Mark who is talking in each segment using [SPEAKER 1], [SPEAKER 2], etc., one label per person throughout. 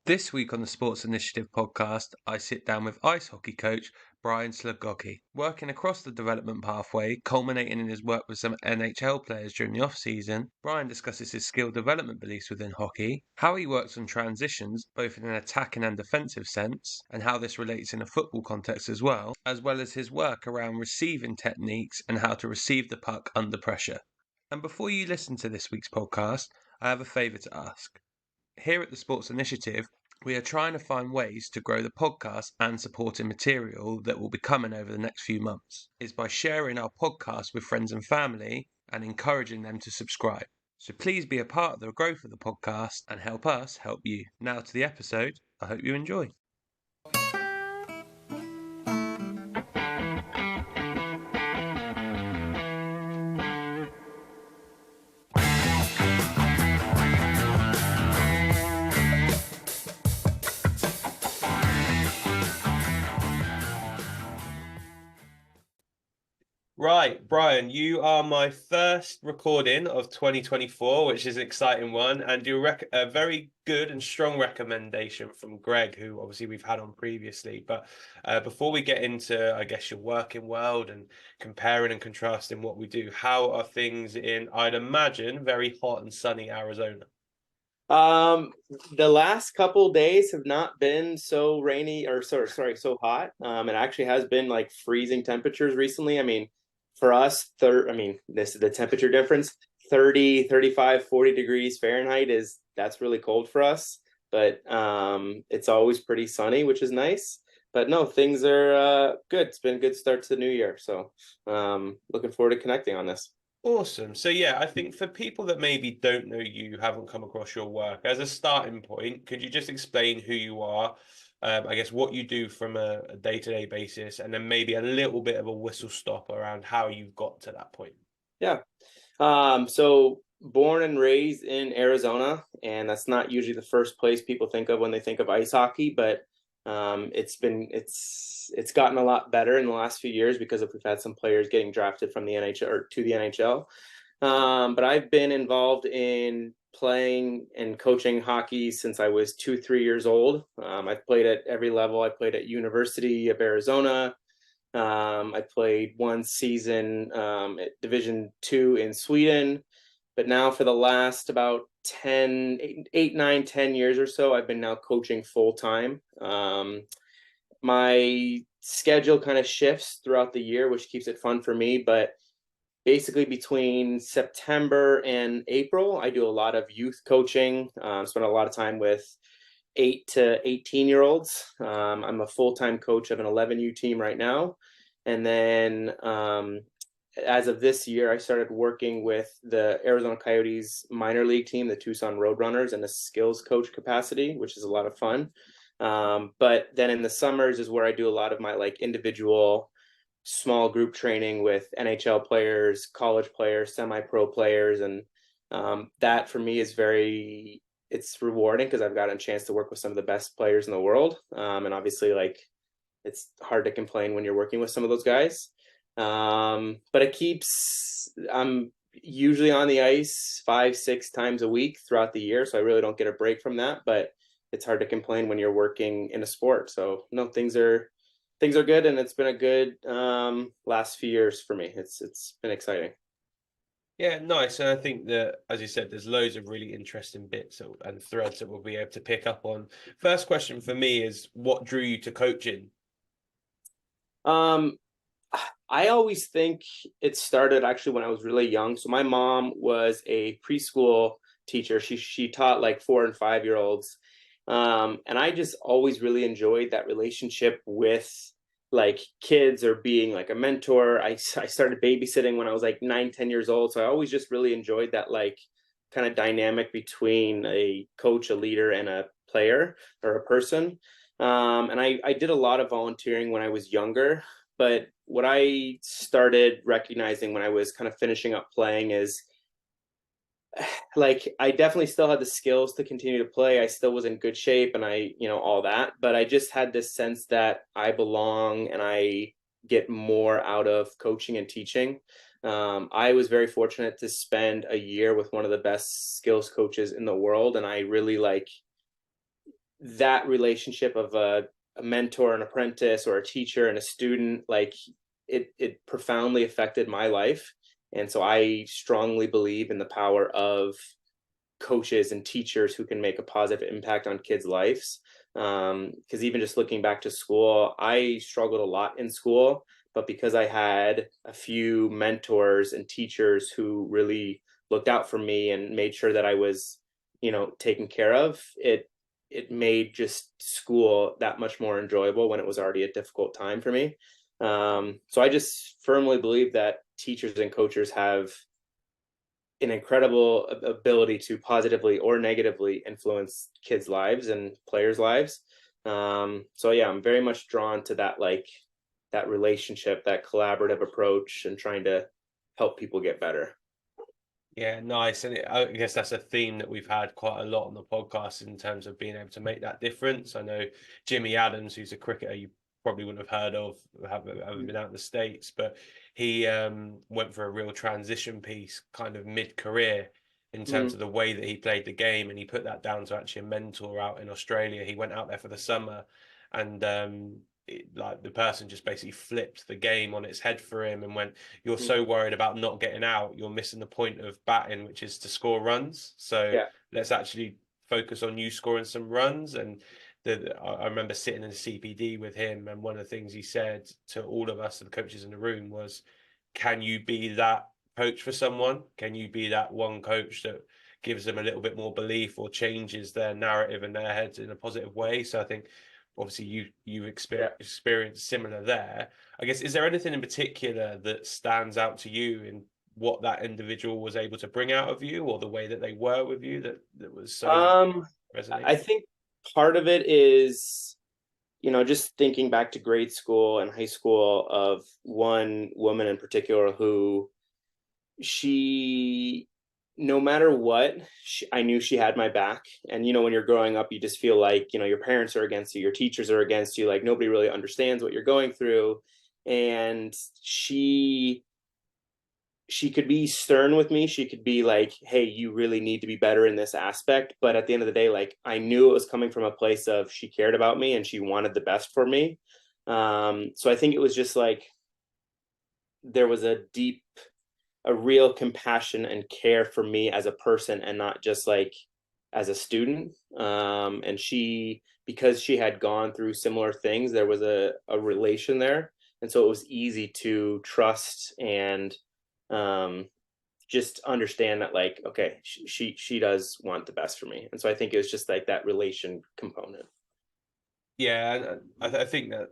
[SPEAKER 1] This week on the Sports Initiative podcast, I sit down with ice hockey coach Brian Slugocki. Working across the development pathway, culminating in his work with some NHL players during the off-season, Brian discusses his skill development beliefs within hockey, how he works on transitions, both in an attacking and defensive sense, and how this relates in a football context as well as his work around receiving techniques and how to receive the puck under pressure. And before you listen to this week's podcast, I have a favour to ask. Here at the Sports Initiative, we are trying to find ways to grow the podcast and supporting material that will be coming over the next few months is by sharing our podcast with friends and family and encouraging them to subscribe. So please be a part of the growth of the podcast and help us help you. Now to the episode. I hope you enjoy. Right, Brian, you are my first recording of 2024, which is an exciting one, and do a very good and strong recommendation from Greg, who obviously we've had on previously. But before we get into, I guess, your working world and comparing and contrasting what we do, how are things in, I'd imagine, very hot and sunny Arizona?
[SPEAKER 2] The last couple days have not been so rainy or so hot. It actually has been like freezing temperatures recently. I mean, for us, this is the temperature difference, 30, 35, 40 degrees Fahrenheit that's really cold for us. But it's always pretty sunny, which is nice. But no, things are good. It's been a good start to the new year. So looking forward to connecting on this.
[SPEAKER 1] Awesome. So yeah, I think for people that maybe don't know you, haven't come across your work, as a starting point, could you just explain who you are, I guess what you do from a day-to-day basis, and then maybe a little bit of a whistle stop around how you've got to that point?
[SPEAKER 2] Yeah. So born and raised in Arizona, and that's not usually the first place people think of when they think of ice hockey, but it's gotten a lot better in the last few years because we've had some players getting drafted from the NHL or to the NHL. But I've been involved in playing and coaching hockey since I was 3 years old. I've played at every level. I played at University of Arizona. I played one season at Division II in Sweden, but now for the last about 8, 9, 10 years or so, I've been now coaching full time. My schedule kind of shifts throughout the year, which keeps it fun for me, but basically between September and April, I do a lot of youth coaching, spend a lot of time with 8 to 18-year-olds. I'm a full-time coach of an 11U team right now. And then as of this year, I started working with the Arizona Coyotes minor league team, the Tucson Roadrunners, in a skills coach capacity, which is a lot of fun. But then in the summers is where I do a lot of my like individual small group training with NHL players, college players, semi-pro players. And that for me is it's rewarding because I've gotten a chance to work with some of the best players in the world. And obviously like it's hard to complain when you're working with some of those guys. But I'm usually on the ice 5, 6 times a week throughout the year. So I really don't get a break from that, but it's hard to complain when you're working in a sport. So no, things are good. And it's been a good, last few years for me. It's been exciting.
[SPEAKER 1] Yeah, nice. And I think that, as you said, there's loads of really interesting bits and threads that we'll be able to pick up on. First question for me is, what drew you to coaching?
[SPEAKER 2] I always think it started actually when I was really young. So my mom was a preschool teacher. She taught like 4 and 5-year-olds. And I just always really enjoyed that relationship with like kids or being like a mentor. I started babysitting when I was like 9, 10 years old. So I always just really enjoyed that like kind of dynamic between a coach, a leader, and a player or a person. And I did a lot of volunteering when I was younger. But what I started recognizing when I was kind of finishing up playing is like I definitely still had the skills to continue to play. I still was in good shape and all that, but I just had this sense that I belong and I get more out of coaching and teaching. I was very fortunate to spend a year with one of the best skills coaches in the world, and I really that relationship of a mentor, an apprentice, or a teacher and a student, like it profoundly affected my life. And so I strongly believe in the power of coaches and teachers who can make a positive impact on kids' lives. Because even just looking back to school, I struggled a lot in school, but because I had a few mentors and teachers who really looked out for me and made sure that I was, taken care of, it made just school that much more enjoyable when it was already a difficult time for me. So I just firmly believe that teachers and coaches have an incredible ability to positively or negatively influence kids' lives and players' lives. So yeah, I'm very much drawn to that, like that relationship, that collaborative approach, and trying to help people get better.
[SPEAKER 1] Yeah, nice. And I guess that's a theme that we've had quite a lot on the podcast in terms of being able to make that difference. I know Jimmy Adams, who's a cricketer you probably wouldn't have heard of, haven't been out in the States, but he went for a real transition piece kind of mid-career in terms
[SPEAKER 2] Mm-hmm.
[SPEAKER 1] of the way that he played the game. And he put that down to actually a mentor out in Australia. He went out there for the summer and like the person just basically flipped the game on its head for him and went, you're so worried about not getting out, you're missing the point of batting, which is to score runs. So
[SPEAKER 2] Yeah.
[SPEAKER 1] let's actually focus on you scoring some runs. And I remember sitting in the CPD with him, and one of the things he said to all of us, the coaches in the room, was, can you be that coach for someone? Can you be that one coach that gives them a little bit more belief or changes their narrative in their heads in a positive way? So I think obviously you experienced similar there. I guess, is there anything in particular that stands out to you in what that individual was able to bring out of you, or the way that they were with you, that was so
[SPEAKER 2] I
[SPEAKER 1] resonating?
[SPEAKER 2] think part of it is, just thinking back to grade school and high school, of one woman in particular who, she, no matter what, I knew she had my back. And when you're growing up, you just feel like your parents are against you, your teachers are against you, like nobody really understands what you're going through. And she could be stern with me. She could be like, hey, you really need to be better in this aspect. But at the end of the day, like, I knew it was coming from a place of she cared about me and she wanted the best for me. So I think it was just like there was a real compassion and care for me as a person, and not just like as a student. And because she had gone through similar things, there was a relation there. And so it was easy to trust and um, just understand that, like, okay, she does want the best for me. And so I think it was just like that relation component.
[SPEAKER 1] Yeah, and I think that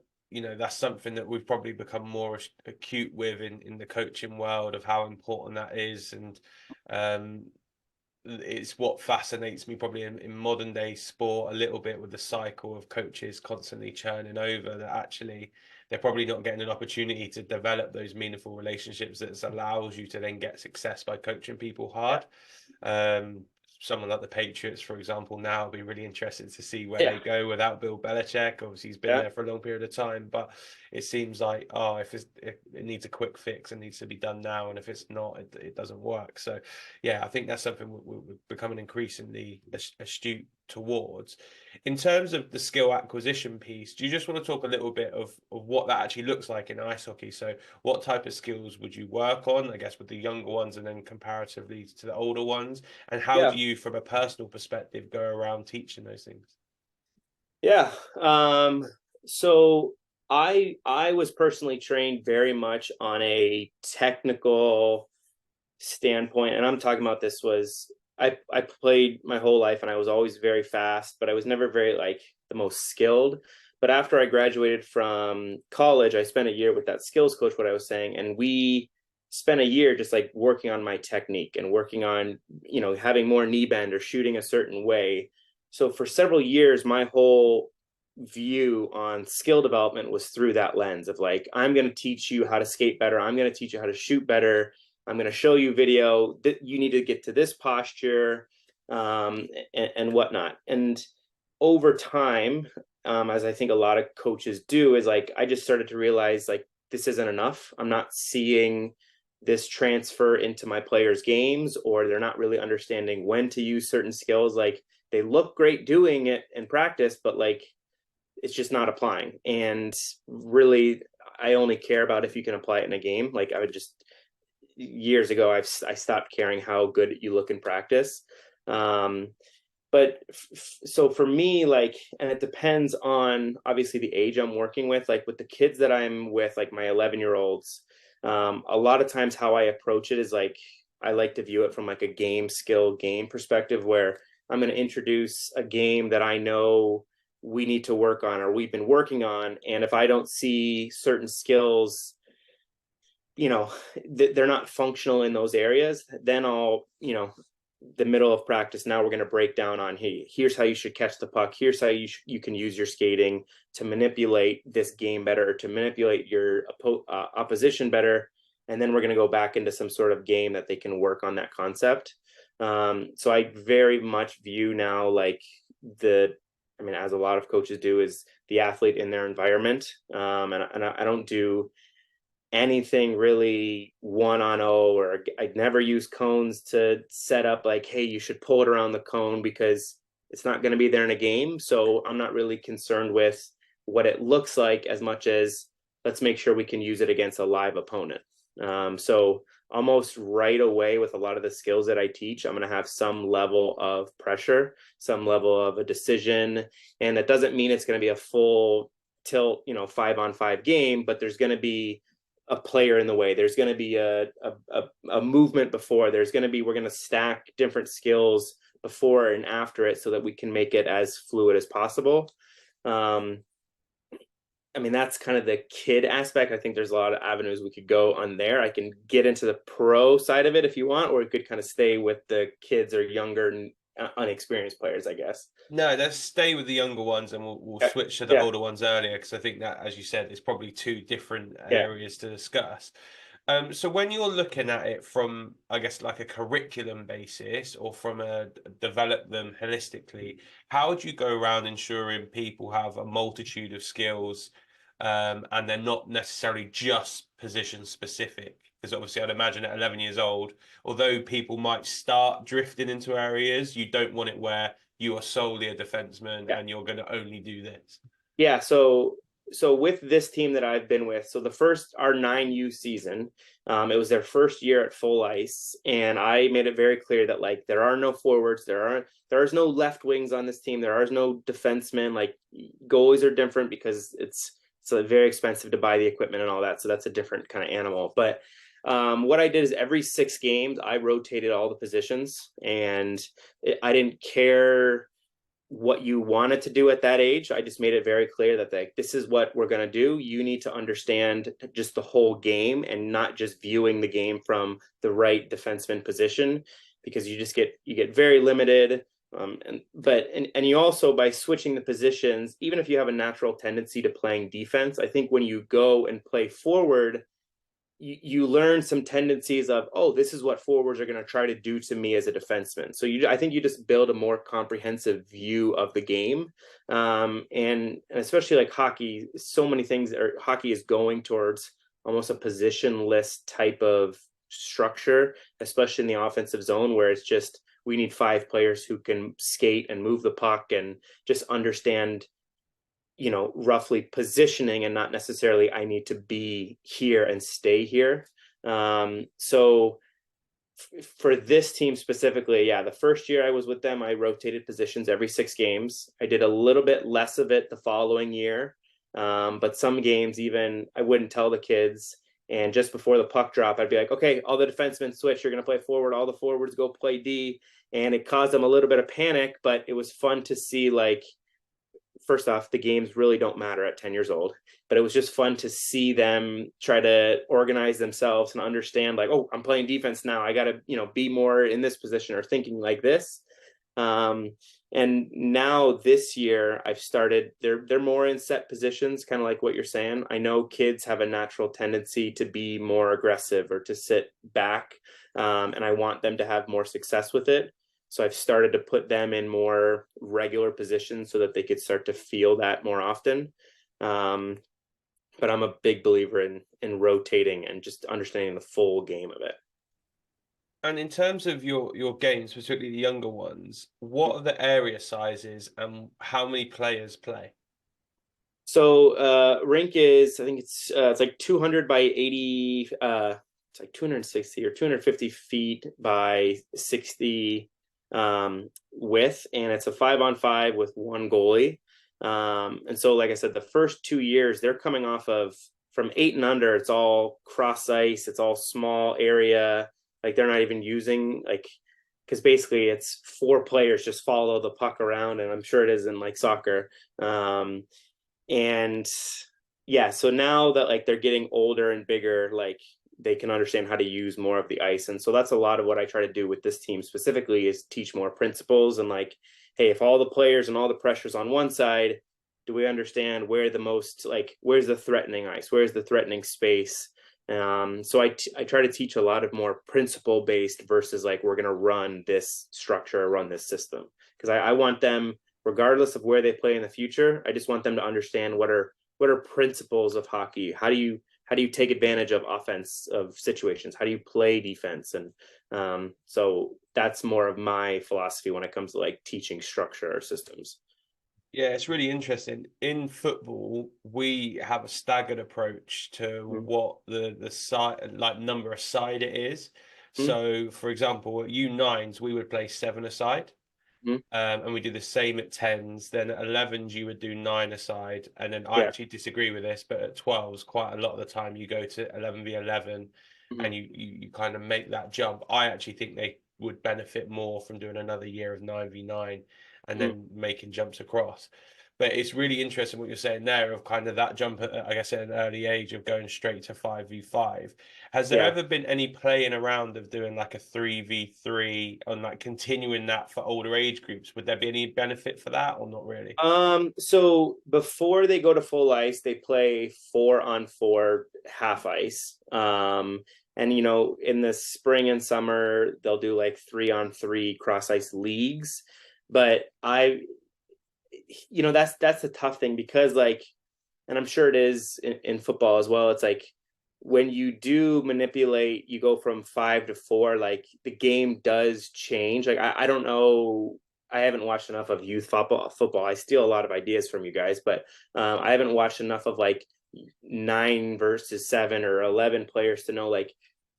[SPEAKER 1] that's something that we've probably become more acute with in the coaching world, of how important that is. And um, it's what fascinates me probably in modern day sport a little bit, with the cycle of coaches constantly churning over, that actually they're probably not getting an opportunity to develop those meaningful relationships that allows you to then get success by coaching people
[SPEAKER 2] Yeah.
[SPEAKER 1] hard. um Someone like the Patriots, for example, now will be really interested to see where
[SPEAKER 2] Yeah.
[SPEAKER 1] they go without Bill Belichick. Obviously, he's been
[SPEAKER 2] Yeah.
[SPEAKER 1] there for a long period of time, but it seems like, if it needs a quick fix, it needs to be done now, and if it's not, it doesn't work. So yeah, I think that's something we're becoming increasingly astute towards. In terms of the skill acquisition piece, do you just want to talk a little bit of what that actually looks like in ice hockey? So what type of skills would you work on, I guess, with the younger ones, and then comparatively to the older ones? And how
[SPEAKER 2] Yeah.
[SPEAKER 1] do you, from a personal perspective, go around teaching those things?
[SPEAKER 2] Yeah. So I was personally trained very much on a technical standpoint, and I'm talking about, this was, I played my whole life and I was always very fast, but I was never very, like, the most skilled. But after I graduated from college, I spent a year with that skills coach, what I was saying, and we spent a year just like working on my technique and working on, having more knee bend or shooting a certain way. So for several years, my whole view on skill development was through that lens of, like, I'm going to teach you how to skate better, I'm going to teach you how to shoot better, I'm going to show you video that you need to get to this posture, and whatnot. And over time, as I think a lot of coaches do, is like, I just started to realize, like, this isn't enough. I'm not seeing this transfer into my players' games, or they're not really understanding when to use certain skills. Like, they look great doing it in practice, but like it's just not applying. And really, I only care about if you can apply it in a game. Like I would just years ago, I stopped caring how good you look in practice. But so for me, like, and it depends on obviously the age I'm working with the kids that I'm with, like my 11-year-olds, a lot of times how I approach it is like, I like to view it from like a game perspective where I'm going to introduce a game that I know we need to work on or we've been working on. And if I don't see certain skills, they're not functional in those areas, then I'll, the middle of practice, now we're going to break down on, hey, here's how you should catch the puck. Here's how you can use your skating to manipulate this game better, to manipulate your opposition better. And then we're going to go back into some sort of game that they can work on that concept. So I very much view now like as a lot of coaches do, is the athlete in their environment. And I don't do anything really 1-on-0, or I'd never use cones to set up like, hey, you should pull it around the cone, because it's not going to be there in a game. So I'm not really concerned with what it looks like as much as let's make sure we can use it against a live opponent. So almost right away with a lot of the skills that I teach, I'm going to have some level of pressure, some level of a decision. And that doesn't mean it's going to be a full tilt, 5-on-5 game, but there's going to be a player in the way. There's going to be a movement before. We're going to stack different skills before and after it so that we can make it as fluid as possible. That's kind of the kid aspect. I think there's a lot of avenues we could go on there. I can get into the pro side of it if you want, or we could kind of stay with the kids or younger, unexperienced players, I guess.
[SPEAKER 1] No, let's stay with the younger ones, and we'll switch to the older ones earlier, because I think that, as you said, is probably two different areas to discuss. So when you're looking at it from, I guess, like a curriculum basis, or from a develop them holistically, how do you go around ensuring people have a multitude of skills, and they're not necessarily just position specific? Because obviously I'd imagine at 11 years old, although people might start drifting into areas, you don't want it where you are solely a defenseman and you're going to only do this.
[SPEAKER 2] Yeah. So with this team that I've been with, so our 9U season, it was their first year at full ice. And I made it very clear that like, there are no forwards, there is no left wings on this team. There are no defensemen. Like goalies are different because it's very expensive to buy the equipment and all that. So that's a different kind of animal. But what I did is every 6 games, I rotated all the positions, and I didn't care what you wanted to do at that age. I just made it very clear that this is what we're going to do. You need to understand just the whole game and not just viewing the game from the right defenseman position, because you get very limited. And you also, by switching the positions, even if you have a natural tendency to playing defense, I think when you go and play forward, you learn some tendencies of, oh, this is what forwards are going to try to do to me as a defenseman. So I think you just build a more comprehensive view of the game. And especially like hockey, so many things, or hockey is going towards almost a positionless type of structure, especially in the offensive zone, where it's just, we need 5 players who can skate and move the puck and just understand, roughly positioning, and not necessarily I need to be here and stay here. So for this team specifically, the first year I was with them, I rotated positions every 6 games. I did a little bit less of it the following year. But some games, even I wouldn't tell the kids. And just before the puck drop, I'd be like, okay, all the defensemen switch. You're going to play forward. All the forwards go play D. And it caused them a little bit of panic, but it was fun to see, like, first off, the games really don't matter at 10 years old, but it was just fun to see them try to organize themselves and understand, like, oh, I'm playing defense now. I got to, be more in this position or thinking like this. And now this year I've started, they're more in set positions, kind of like what you're saying. I know kids have a natural tendency to be more aggressive or to sit back. And I want them to have more success with it. So I've started to put them in more regular positions so that they could start to feel that more often. But I'm a big believer in rotating and just understanding the full game of it.
[SPEAKER 1] And in terms of your games, particularly the younger ones, what are the area sizes and how many players play?
[SPEAKER 2] So rink is, I think it's like 200 by 80, it's like 260 or 250 feet by 60 width, and it's a 5-on-5 with one goalie. And so, like I said, the first 2 years they're coming off of, from 8 and under, it's all cross ice, it's all small area. Like they're not even using, like, because basically it's 4 players just follow the puck around, and I'm sure it is in like soccer. And yeah, so now that like they're getting older and bigger, like they can understand how to use more of the ice. And so that's a lot of what I try to do with this team specifically, is teach more principles. And like, hey, if all the players and all the pressures on one side, do we understand where the most, like, where's the threatening ice, where's the threatening space? So I try to teach a lot of more principle based versus like we're going to run this structure, run this system, because I want them, regardless of where they play in the future, I just want them to understand what are principles of hockey. How do you take advantage of offense of situations? How do you play defense? And so that's more of my philosophy when it comes to like teaching structure or systems.
[SPEAKER 1] Yeah, it's really interesting. In football, we have a staggered approach to what the side, like number aside it is.
[SPEAKER 2] Mm-hmm.
[SPEAKER 1] So, for example, at U9s, we would play 7 aside.
[SPEAKER 2] Mm-hmm.
[SPEAKER 1] And we do the same at 10s. Then at 11s, you would do 9 aside. And then I
[SPEAKER 2] Yeah.
[SPEAKER 1] actually disagree with this, but at 12s, quite a lot of the time you go to 11v11
[SPEAKER 2] Mm-hmm.
[SPEAKER 1] and you kind of make that jump. I actually think they would benefit more from doing another year of 9v9 and
[SPEAKER 2] Mm-hmm.
[SPEAKER 1] then making jumps across. But it's really interesting what you're saying there of kind of that jump at, I guess, at an early age of going straight to 5v5. Has there
[SPEAKER 2] Yeah.
[SPEAKER 1] ever been any playing around of doing like a 3v3 and like continuing that for older age groups? Would there be any benefit for that or not really?
[SPEAKER 2] So before they go to full ice, they play 4-on-4 half ice. And in the spring and summer, they'll do like 3-on-3 cross ice leagues. But that's the tough thing, because like, and I'm sure it is in football as well. It's like when you do manipulate, you go from 5 to 4, like the game does change. Like I don't know. I haven't watched enough of youth football. I steal a lot of ideas from you guys, but I haven't watched enough of like 9 versus 7 or 11 players to know, like,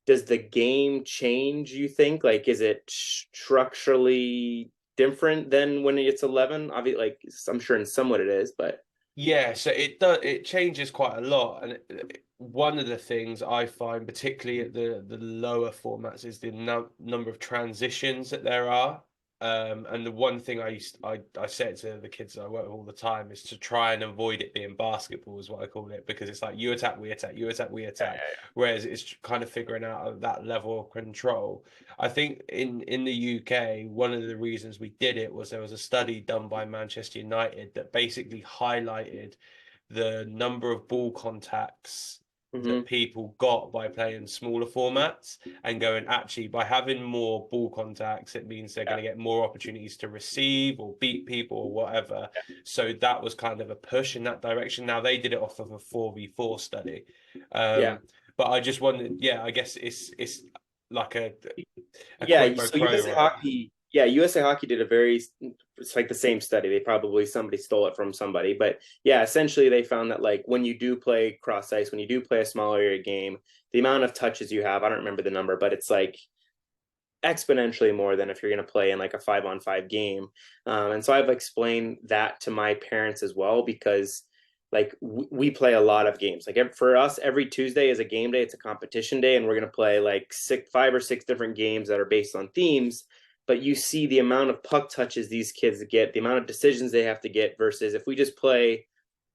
[SPEAKER 2] does the game change, you think? Like, is it structurally different than when it's 11? Obviously, like, I'm sure in somewhat it is, but
[SPEAKER 1] Yeah, so it changes quite a lot, and one of the things I find, particularly at the lower formats, is the number of transitions that there are. And the one thing I say to the kids that I work with all the time is to try and avoid it being basketball, is what I call it, because it's like you attack, we attack, you attack, we
[SPEAKER 2] yeah,
[SPEAKER 1] attack. Whereas it's kind of figuring out that level of control. I think in the UK, one of the reasons we did it was there was a study done by Manchester United that basically highlighted the number of ball contacts
[SPEAKER 2] yeah.
[SPEAKER 1] that people got by playing smaller formats and going, actually, by having more ball contacts, it means they're
[SPEAKER 2] Yeah.
[SPEAKER 1] going to get more opportunities to receive or beat people or whatever. So that was kind of a push in that direction. Now they did it off of a 4v4 study.
[SPEAKER 2] Yeah.
[SPEAKER 1] But I just wondered, yeah, I guess it's like a quid
[SPEAKER 2] Yeah,
[SPEAKER 1] pro
[SPEAKER 2] so
[SPEAKER 1] quo,
[SPEAKER 2] USA
[SPEAKER 1] right?
[SPEAKER 2] Hockey, yeah, USA Hockey did a very, it's like the same study. They probably, somebody stole it from somebody, but yeah, essentially they found that like when you do play cross ice, when you do play a small area game, the amount of touches you have, I don't remember the number, but it's like exponentially more than if you're going to play in like a 5-on-5 game. And so I've explained that to my parents as well, because like we play a lot of games. Like for us, every Tuesday is a game day. It's a competition day, and we're going to play like 5 or 6 different games that are based on themes. But you see the amount of puck touches these kids get, the amount of decisions they have to get, versus if we just play,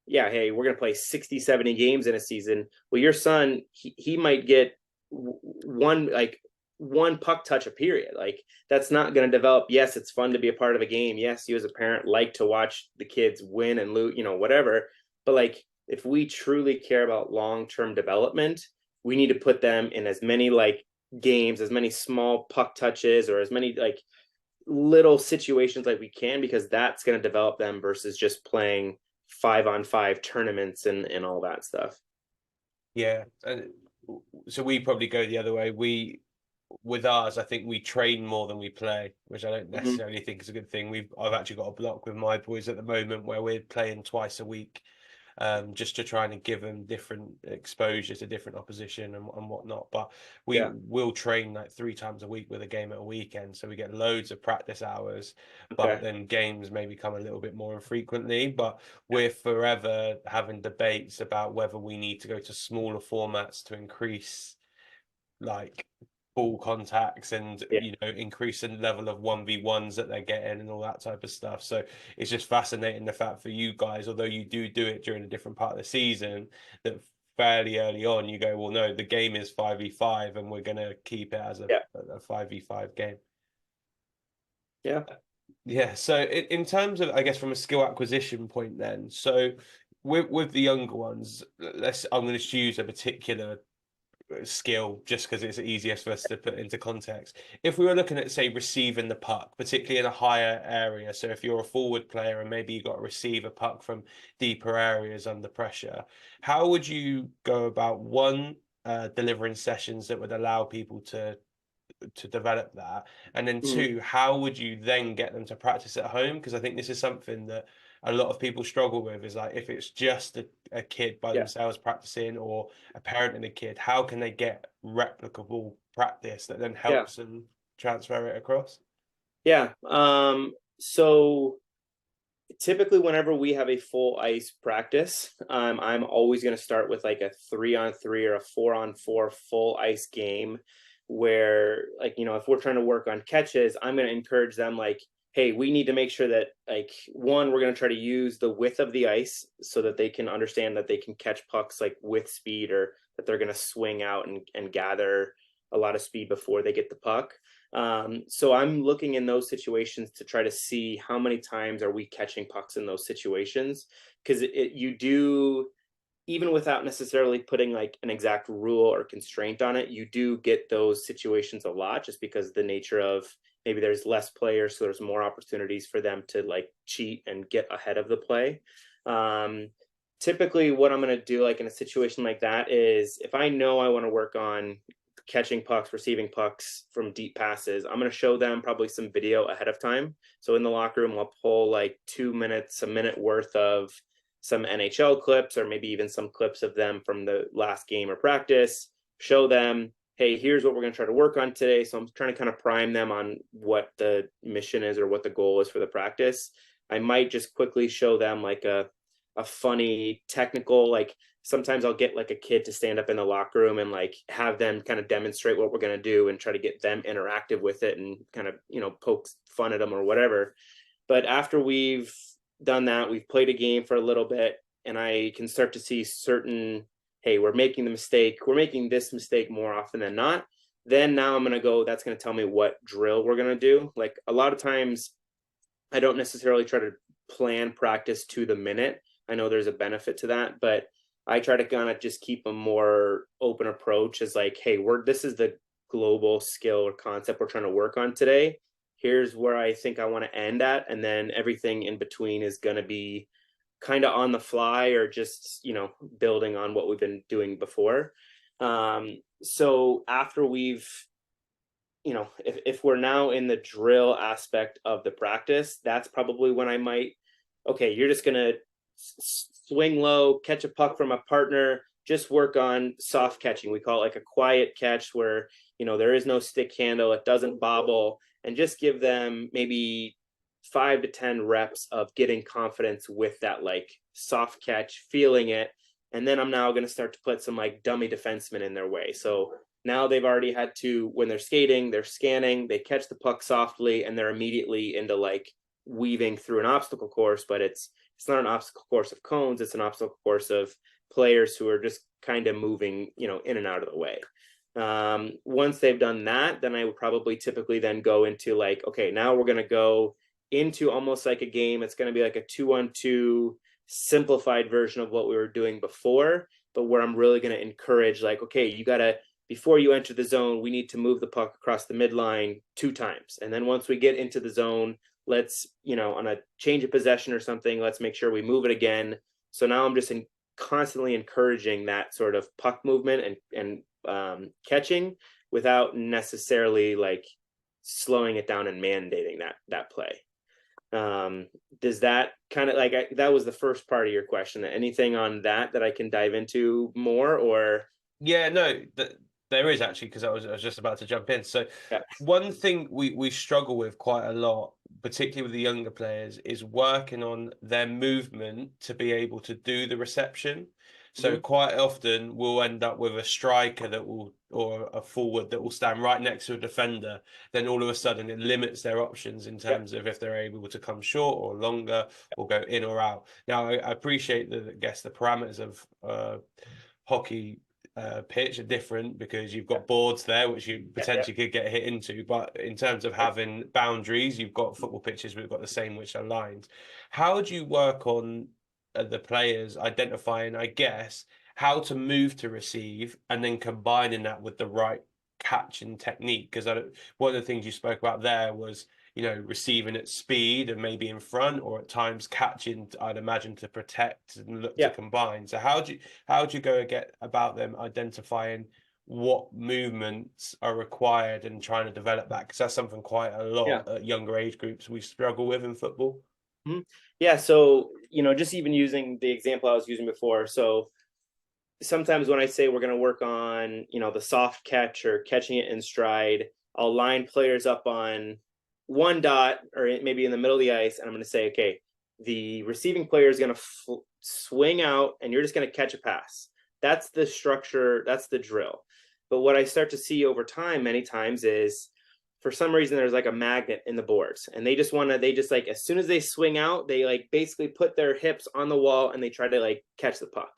[SPEAKER 2] yeah, hey, we're going to play 60, 70 games in a season. Well, your son, he might get one puck touch a period. Like that's not going to develop. Yes, it's fun to be a part of a game. Yes, you as a parent like to watch the kids win and lose, whatever. But like, if we truly care about long-term development, we need to put them in as many like games, as many small puck touches, or as many like little situations like we can, because that's going to develop them versus just playing 5-on-5 tournaments and all that stuff.
[SPEAKER 1] Yeah. And so we probably go the other way. with ours, I think we train more than we play, which I don't
[SPEAKER 2] Mhm.
[SPEAKER 1] necessarily think is a good thing. I've actually got a block with my boys at the moment where we're playing twice a week, just to try and give them different exposure to different opposition and whatnot. But we
[SPEAKER 2] Yeah.
[SPEAKER 1] will train like 3 times a week with a game at a weekend, so we get loads of practice hours. But
[SPEAKER 2] Okay.
[SPEAKER 1] then games maybe come a little bit more infrequently. But we're forever having debates about whether we need to go to smaller formats to increase like ball contacts and
[SPEAKER 2] Yeah.
[SPEAKER 1] increase the level of 1v1s that they're getting and all that type of stuff. So it's just fascinating the fact for you guys, although you do it during a different part of the season, that fairly early on you go, well, no, the game is 5v5 and we're going to keep it as a
[SPEAKER 2] Yeah.
[SPEAKER 1] 5v5 game.
[SPEAKER 2] Yeah.
[SPEAKER 1] Yeah, so in terms of, I guess, from a skill acquisition point then, so with the younger ones, I'm going to choose a particular skill just because it's easiest for us to put into context. If we were looking at, say, receiving the puck, particularly in a higher area, so if you're a forward player and maybe you got to receive a puck from deeper areas under pressure, how would you go about delivering sessions that would allow people to develop that, and then
[SPEAKER 2] Mhm.
[SPEAKER 1] two, how would you then get them to practice at home? Because I think this is something that a lot of people struggle with, is like, if it's just a kid by
[SPEAKER 2] Yeah.
[SPEAKER 1] themselves practicing, or a parent and a kid, how can they get replicable practice that then
[SPEAKER 2] Yeah.
[SPEAKER 1] helps them transfer it across?
[SPEAKER 2] Yeah. So typically whenever we have a full ice practice, I'm always going to start with like a 3-on-3 or a 4-on-4 full ice game where, like, if we're trying to work on catches, I'm going to encourage them like, hey, we need to make sure that, like, one, we're going to try to use the width of the ice so that they can understand that they can catch pucks like with speed, or that they're going to swing out and gather a lot of speed before they get the puck. So I'm looking in those situations to try to see how many times are we catching pucks in those situations, because you do, even without necessarily putting like an exact rule or constraint on it, you do get those situations a lot, just because the nature of, maybe there's less players, so there's more opportunities for them to like cheat and get ahead of the play. Um, Typically what I'm going to do, like in a situation like that, is if I know I want to work on catching pucks, receiving pucks from deep passes, I'm going to show them probably some video ahead of time. So in the locker room, I'll pull like 2 minutes, a minute worth of some NHL clips, or maybe even some clips of them from the last game or practice, show them, hey, here's what we're going to try to work on today. So I'm trying to kind of prime them on what the mission is or what the goal is for the practice. I might just quickly show them like a funny technical, like sometimes I'll get like a kid to stand up in the locker room and like have them kind of demonstrate what we're going to do and try to get them interactive with it and kind of, poke fun at them or whatever. But after we've done that, we've played a game for a little bit, and I can start to see certain, hey, we're making this mistake more often than not. Then now I'm going to go, that's going to tell me what drill we're going to do. Like a lot of times, I don't necessarily try to plan practice to the minute. I know there's a benefit to that, but I try to kind of just keep a more open approach, as like, hey, this is the global skill or concept we're trying to work on today. Here's where I think I want to end at. And then everything in between is going to be kind of on the fly, or just, building on what we've been doing before. So after we've, if we're now in the drill aspect of the practice, that's probably when I might, okay, you're just going to swing low, catch a puck from a partner, just work on soft catching. We call it like a quiet catch where, there is no stick handle, it doesn't bobble, and just give them maybe 5 to 10 reps of getting confidence with that like soft catch, feeling it. And then I'm now going to start to put some like dummy defensemen in their way. So now they've already had to, when they're skating, they're scanning, they catch the puck softly, and they're immediately into like weaving through an obstacle course. But it's not an obstacle course of cones, it's an obstacle course of players who are just kind of moving, in and out of the way. Once they've done that, then I would probably typically then go into like, okay, now we're going to go into almost like a game. It's going to be like a 2-on-2 simplified version of what we were doing before, but where I'm really going to encourage like, okay, you got to, before you enter the zone, we need to move the puck across the midline 2 times. And then once we get into the zone, let's, on a change of possession or something, let's make sure we move it again. So now I'm just constantly encouraging that sort of puck movement and catching, without necessarily like slowing it down and mandating that play. Does that kind of like, that was the first part of your question. Anything on that I can dive into more, or?
[SPEAKER 1] Yeah, no, there is actually, because I was just about to jump in. So
[SPEAKER 2] Yeah.
[SPEAKER 1] one thing we struggle with quite a lot, particularly with the younger players, is working on their movement to be able to do the reception. So quite often we'll end up with a striker or a forward that will stand right next to a defender. Then all of a sudden it limits their options in terms of if they're able to come short or longer or go in or out. Now, I appreciate I guess the parameters of hockey pitch are different because you've got boards there which you potentially could get hit into, but in terms of having boundaries, you've got football pitches, we've got the same which are lined. How do you work on the players identifying, I guess, how to move to receive and then combining that with the right catching technique? Because one of the things you spoke about there was, you know, receiving at speed and maybe in front, or at times catching, I'd imagine, to protect and look to combine. So how do you go about them identifying what movements are required and trying to develop that? Because that's something quite a lot at younger age groups we struggle with in football.
[SPEAKER 2] Yeah, so, you know, just even using the example I was using before. So sometimes when I say we're going to work on, you know, the soft catch or catching it in stride, I'll line players up on one dot or maybe in the middle of the ice, and I'm going to say, okay, the receiving player is going to swing out and you're just going to catch a pass. That's the structure, that's the drill. But what I start to see over time many times is, for some reason, there's like a magnet in the boards, and they just like, as soon as they swing out, they like basically put their hips on the wall and they try to like catch the puck.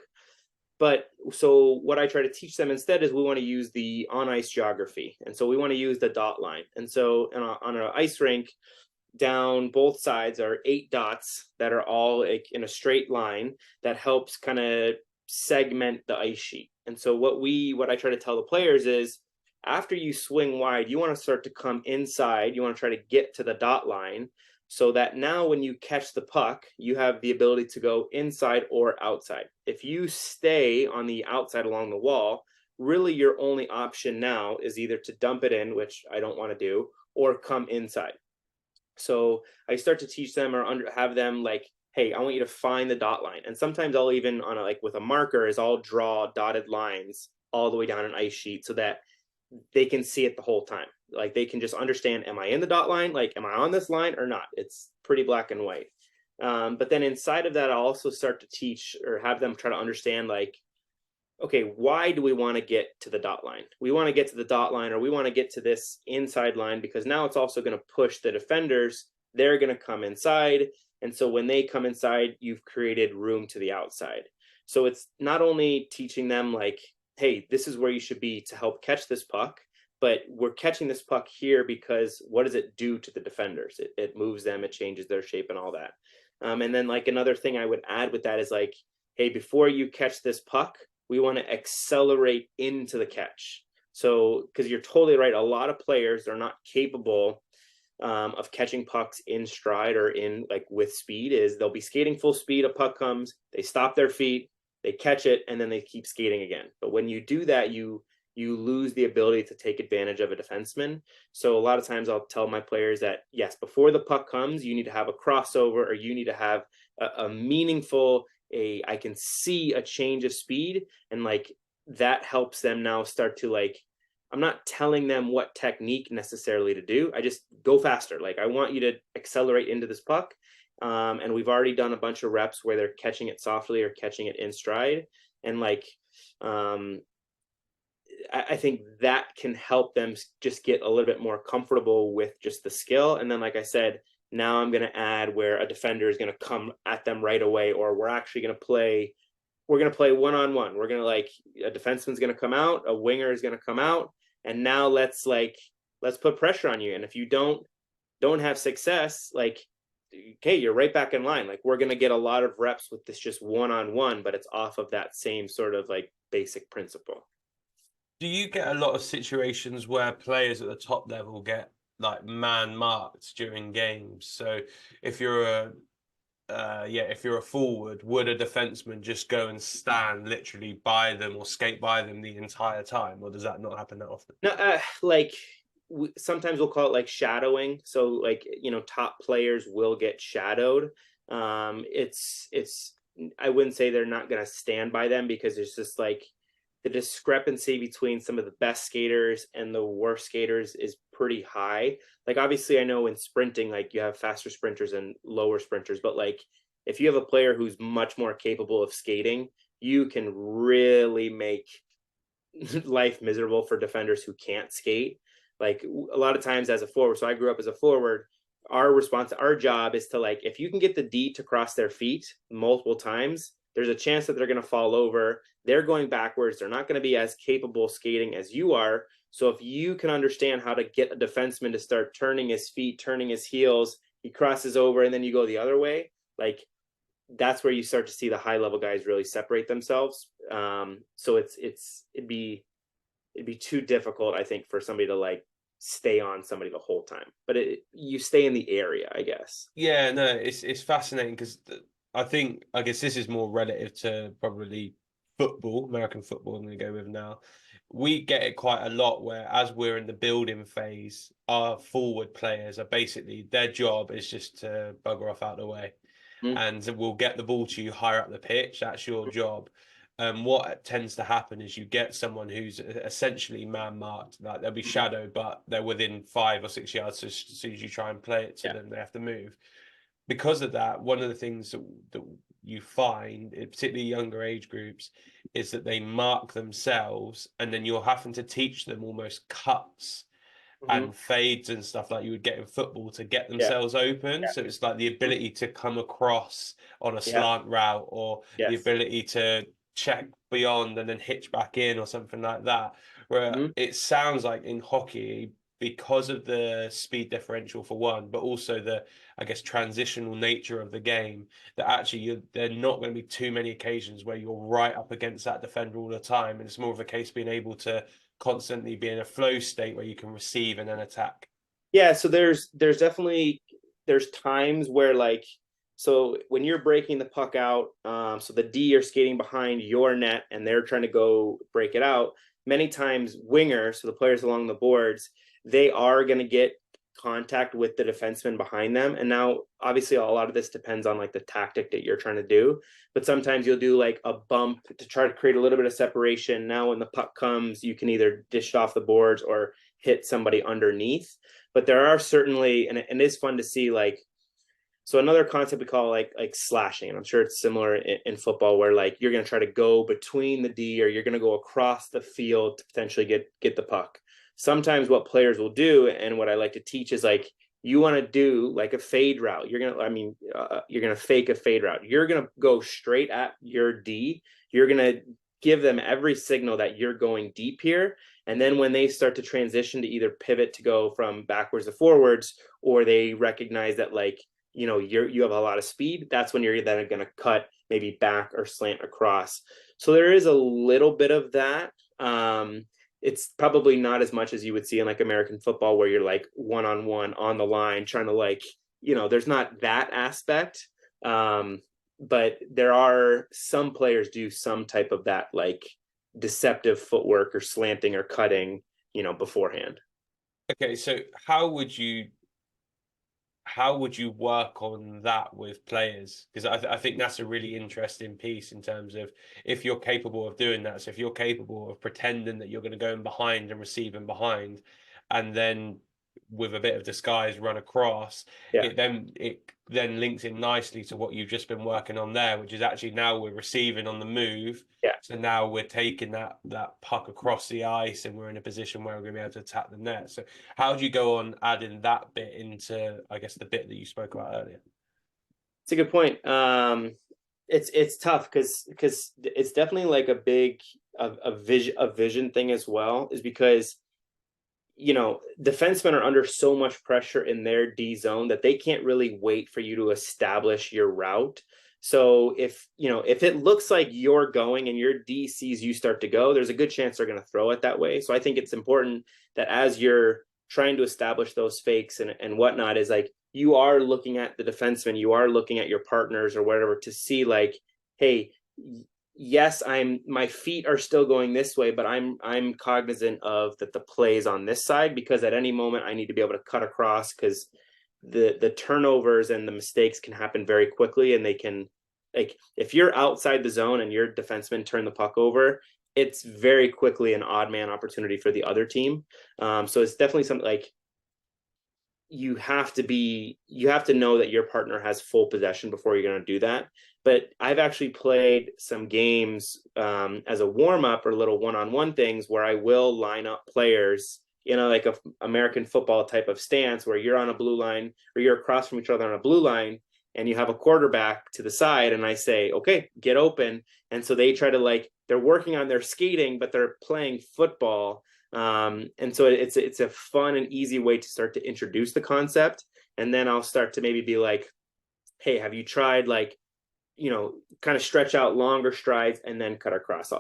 [SPEAKER 2] But so what I try to teach them instead is we want to use the on ice geography. And so we want to use the dot line. And so on an ice rink, down both sides are 8 dots that are all like in a straight line that helps kind of segment the ice sheet. And so what I try to tell the players is, after you swing wide, you want to start to come inside. You want to try to get to the dot line, so that now when you catch the puck, you have the ability to go inside or outside. If you stay on the outside along the wall, really your only option now is either to dump it in, which I don't want to do, or come inside. So I start to teach them or have them like, hey, I want you to find the dot line. And sometimes I'll even with a marker I'll draw dotted lines all the way down an ice sheet so that they can see it the whole time. Like, they can just understand, am I in the dot line? Like, am I on this line or not? It's pretty black and white. But then inside of that, I'll also start to teach or have them try to understand, like, okay, why do we want to get to the dot line? We want to get to the dot line, or we want to get to this inside line, because now it's also going to push the defenders. They're going to come inside. And so when they come inside, you've created room to the outside. So it's not only teaching them like, hey, this is where you should be to help catch this puck, but we're catching this puck here because what does it do to the defenders? It moves them, it changes their shape and all that. And then like another thing I would add with that is like, hey, before you catch this puck, we want to accelerate into the catch. So, because you're totally right, a lot of players are not capable of catching pucks in stride or in like with speed. Is they'll be skating full speed, a puck comes, they stop their feet, they catch it, and then they keep skating again. But when you do that, you lose the ability to take advantage of a defenseman. So a lot of times I'll tell my players that, yes, before the puck comes, you need to have a crossover, or you need to have a meaningful, I can see a change of speed. And like, that helps them now start to like, I'm not telling them what technique necessarily to do. I just go faster. Like, I want you to accelerate into this puck. And we've already done a bunch of reps where they're catching it softly or catching it in stride. And like, I think that can help them just get a little bit more comfortable with just the skill. And then, like I said, now I'm going to add where a defender is going to come at them right away, or we're actually going to play, one-on-one. We're going to like, a defenseman's going to come out, a winger is going to come out, and now let's put pressure on you. And if you don't have success, like, okay, you're right back in line. Like, we're going to get a lot of reps with this just one-on-one, but it's off of that same sort of like basic principle.
[SPEAKER 1] Do you get a lot of situations where players at the top level get like man marked during games? So if you're
[SPEAKER 3] if you're a forward, would a defenseman just go and stand literally by them or skate by them the entire time, or does that not happen that often?
[SPEAKER 2] No, sometimes we'll call it like shadowing. So like, top players will get shadowed. It's I wouldn't say they're not going to stand by them, because there's just like the discrepancy between some of the best skaters and the worst skaters is pretty high. Like, obviously I know in sprinting, like you have faster sprinters and lower sprinters, but like if you have a player who's much more capable of skating, you can really make life miserable for defenders who can't skate. Like a lot of times as a forward, so I grew up as a forward, our job is to, like, if you can get the D to cross their feet multiple times, there's a chance that they're going to fall over. They're going backwards. They're not going to be as capable skating as you are. So if you can understand how to get a defenseman to start turning his feet, turning his heels, he crosses over, and then you go the other way, like that's where you start to see the high level guys really separate themselves. So it'd be too difficult, I think, for somebody to like stay on somebody the whole time, but you stay in the area, I guess.
[SPEAKER 3] Yeah, no, it's fascinating because I guess this is more relative to probably football, American football, I'm going to go with now. We get it quite a lot where, as we're in the building phase, our forward players are basically, their job is just to bugger off out the way. And we'll get the ball to you higher up the pitch. That's your job. What tends to happen is you get someone who's essentially man-marked, like they'll be shadowed, but they're within 5 or 6 yards. So as soon as you try and play it to them, they have to move. Because of that, one of the things that you find, particularly younger age groups, is that they mark themselves, and then you're having to teach them almost cuts and fades and stuff like you would get in football to get themselves open. So it's like the ability to come across on a slant route, or the ability to check beyond and then hitch back in or something like that. Where it sounds like in hockey, because of the speed differential for one, but also the, I guess, transitional nature of the game, that actually there are not going to be too many occasions where you're right up against that defender all the time. And it's more of a case being able to constantly be in a flow state where you can receive and then attack.
[SPEAKER 2] Yeah, so there's definitely times where, like, so when you're breaking the puck out, so the D are skating behind your net and they're trying to go break it out. Many times wingers, so the players along the boards, they are going to get contact with the defenseman behind them. And now obviously a lot of this depends on like the tactic that you're trying to do, but sometimes you'll do like a bump to try to create a little bit of separation. Now when the puck comes, you can either dish it off the boards or hit somebody underneath. But there are certainly, and it is fun to see, like, so another concept we call like slashing, and I'm sure it's similar in football, where like you're going to try to go between the D, or you're going to go across the field to potentially get the puck. Sometimes what players will do, and what I like to teach, is like, you want to do like a fade route. You're going to fake a fade route. You're going to go straight at your D. You're going to give them every signal that you're going deep here. And then when they start to transition to either pivot to go from backwards to forwards, or they recognize that, like, you have a lot of speed, that's when you're then going to cut maybe back or slant across. So there is a little bit of that. It's probably not as much as you would see in like American football, where you're like one-on-one on the line trying to, like, there's not that aspect. But there are some players do some type of that, like deceptive footwork or slanting or cutting, beforehand.
[SPEAKER 3] Okay, so how would you work on that with players? Because I think that's a really interesting piece in terms of if you're capable of doing that. So if you're capable of pretending that you're going to go in behind and receive in behind, and then with a bit of disguise run across, it then links in nicely to what you've just been working on there, which is actually now we're receiving on the move. So now we're taking that puck across the ice, and we're in a position where we're going to be able to attack the net. So how do you go on adding that bit into, I guess, the bit that you spoke about earlier?
[SPEAKER 2] It's a good point. It's tough because it's definitely like a big vision thing as well, is because defensemen are under so much pressure in their D zone that they can't really wait for you to establish your route. So if it looks like you're going and your D sees you start to go, there's a good chance they're going to throw it that way. So I think it's important that as you're trying to establish those fakes and whatnot, is like you are looking at the defenseman, you are looking at your partners or whatever to see like, hey, yes, my feet are still going this way, but I'm cognizant of that the play is on this side, because at any moment I need to be able to cut across, because the turnovers and the mistakes can happen very quickly, and they can, like, if you're outside the zone and your defenseman turn the puck over, it's very quickly an odd man opportunity for the other team. So it's definitely something like you have to know that your partner has full possession before you're going to do that. But I've actually played some games as a warm-up or little one-on-one things where I will line up players, like a American football type of stance where you're on a blue line or you're across from each other on a blue line, and you have a quarterback to the side, and I say, okay, get open. And so they try to, like, they're working on their skating, but they're playing football. And so it's a fun and easy way to start to introduce the concept. And then I'll start to maybe be like, hey, have you tried, like, kind of stretch out longer strides and then cut across.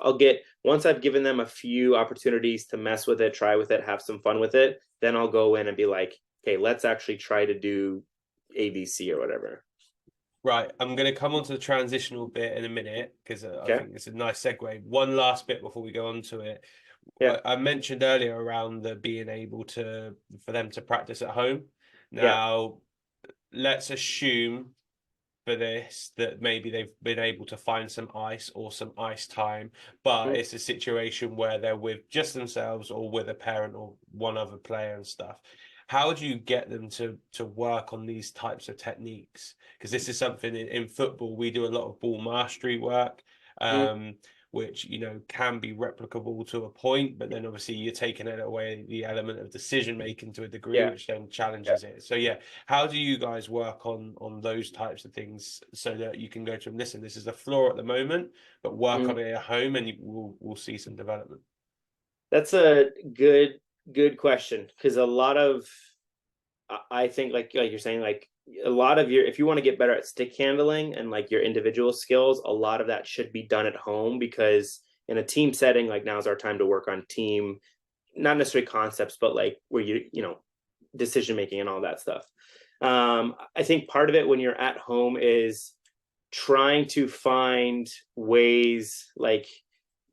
[SPEAKER 2] Once I've given them a few opportunities to mess with it, try with it, have some fun with it, then I'll go in and be like, okay, let's actually try to do ABC or whatever.
[SPEAKER 3] Right, I'm going to come on to the transitional bit in a minute, because I think it's a nice segue. One last bit before we go on to it.
[SPEAKER 2] Yeah.
[SPEAKER 3] I mentioned earlier around the being able for them to practice at home. Now, let's assume for this that maybe they've been able to find some ice or some ice time, but it's a situation where they're with just themselves or with a parent or one other player and stuff. How do you get them to work on these types of techniques? Because this is something in football, we do a lot of ball mastery work, which, can be replicable to a point, but then obviously you're taking it away the element of decision making to a degree, which then challenges it. So how do you guys work on those types of things so that you can go to them, listen, this is the floor at the moment, but work on it at home, and we'll see some development?
[SPEAKER 2] That's a good question, because I think, like you're saying, like, a lot of if you want to get better at stick handling and like your individual skills, a lot of that should be done at home, because in a team setting, like, now's our time to work on team, not necessarily concepts, but like where decision making and all that stuff. I think part of it when you're at home is trying to find ways, like,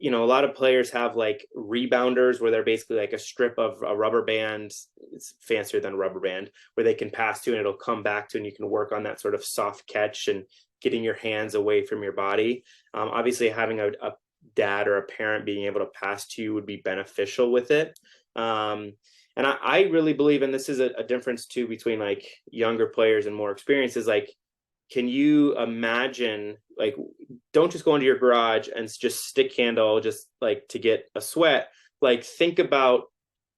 [SPEAKER 2] a lot of players have like rebounders, where they're basically like a strip of a rubber band. It's fancier than a rubber band, where they can pass to and it'll come back to, and you can work on that sort of soft catch and getting your hands away from your body. Obviously, having a dad or a parent being able to pass to you would be beneficial with it. And I really believe, and this is a difference too between like younger players and more experienced, is like, can you imagine, like, don't just go into your garage and just stick handle just like to get a sweat. Like, think about,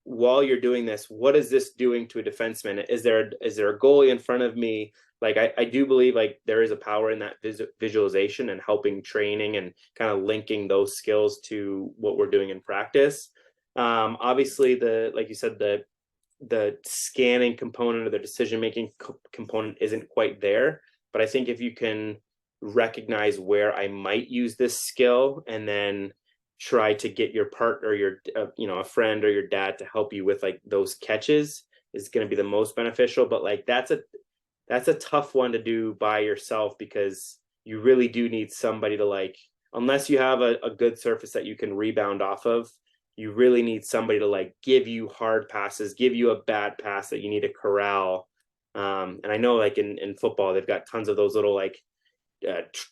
[SPEAKER 2] while you're doing this, what is this doing to a defenseman? Is there a goalie in front of me? Like, I do believe like there is a power in that visualization and helping training and kind of linking those skills to what we're doing in practice. Obviously, like you said, the scanning component or the decision-making component isn't quite there. But I think if you can recognize where I might use this skill, and then try to get your partner, a friend or your dad to help you with like those catches, is going to be the most beneficial. But like, that's a tough one to do by yourself, because you really do need somebody to, like, unless you have a good surface that you can rebound off of, you really need somebody to like give you hard passes, give you a bad pass that you need to corral. And I know, like, in football, they've got tons of those little like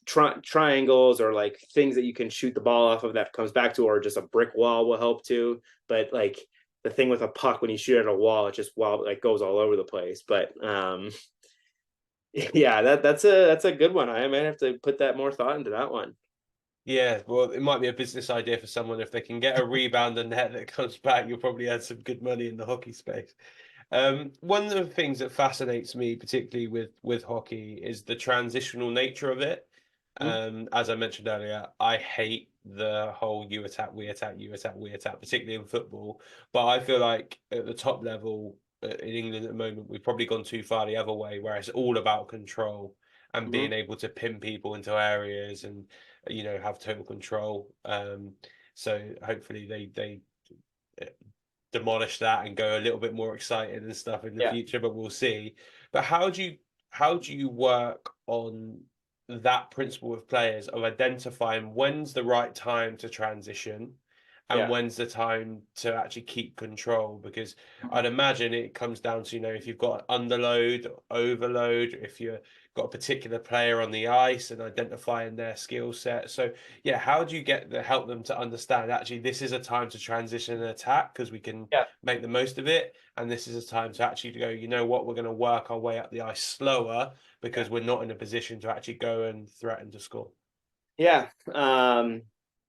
[SPEAKER 2] triangles or like things that you can shoot the ball off of that comes back to, or just a brick wall will help too. But like, the thing with a puck, when you shoot at a wall, it just like goes all over the place. But that's a good one. I might have to put that more thought into that one.
[SPEAKER 3] Yeah, well, it might be a business idea for someone. If they can get a rebound and net that comes back, you'll probably add some good money in the hockey space. One of the things that fascinates me, particularly with hockey, is the transitional nature of it. As I mentioned earlier, I hate the whole you attack, we attack, you attack, we attack, particularly in football. But I feel like at the top level in England at the moment, we've probably gone too far the other way, where it's all about control and being able to pin people into areas and have total control. So hopefully they demolish that and go a little bit more excited and stuff in the future, but we'll see. But how do you work on that principle with players of identifying when's the right time to transition and when's the time to actually keep control? Because I'd imagine it comes down to, if you've got underload, overload, if you've got a particular player on the ice and identifying their skill set. So yeah, how do you help them to understand actually this is a time to transition and attack because we can make the most of it, and this is a time to actually go, you know what, we're going to work our way up the ice slower because we're not in a position to actually go and threaten to score.
[SPEAKER 2] Yeah.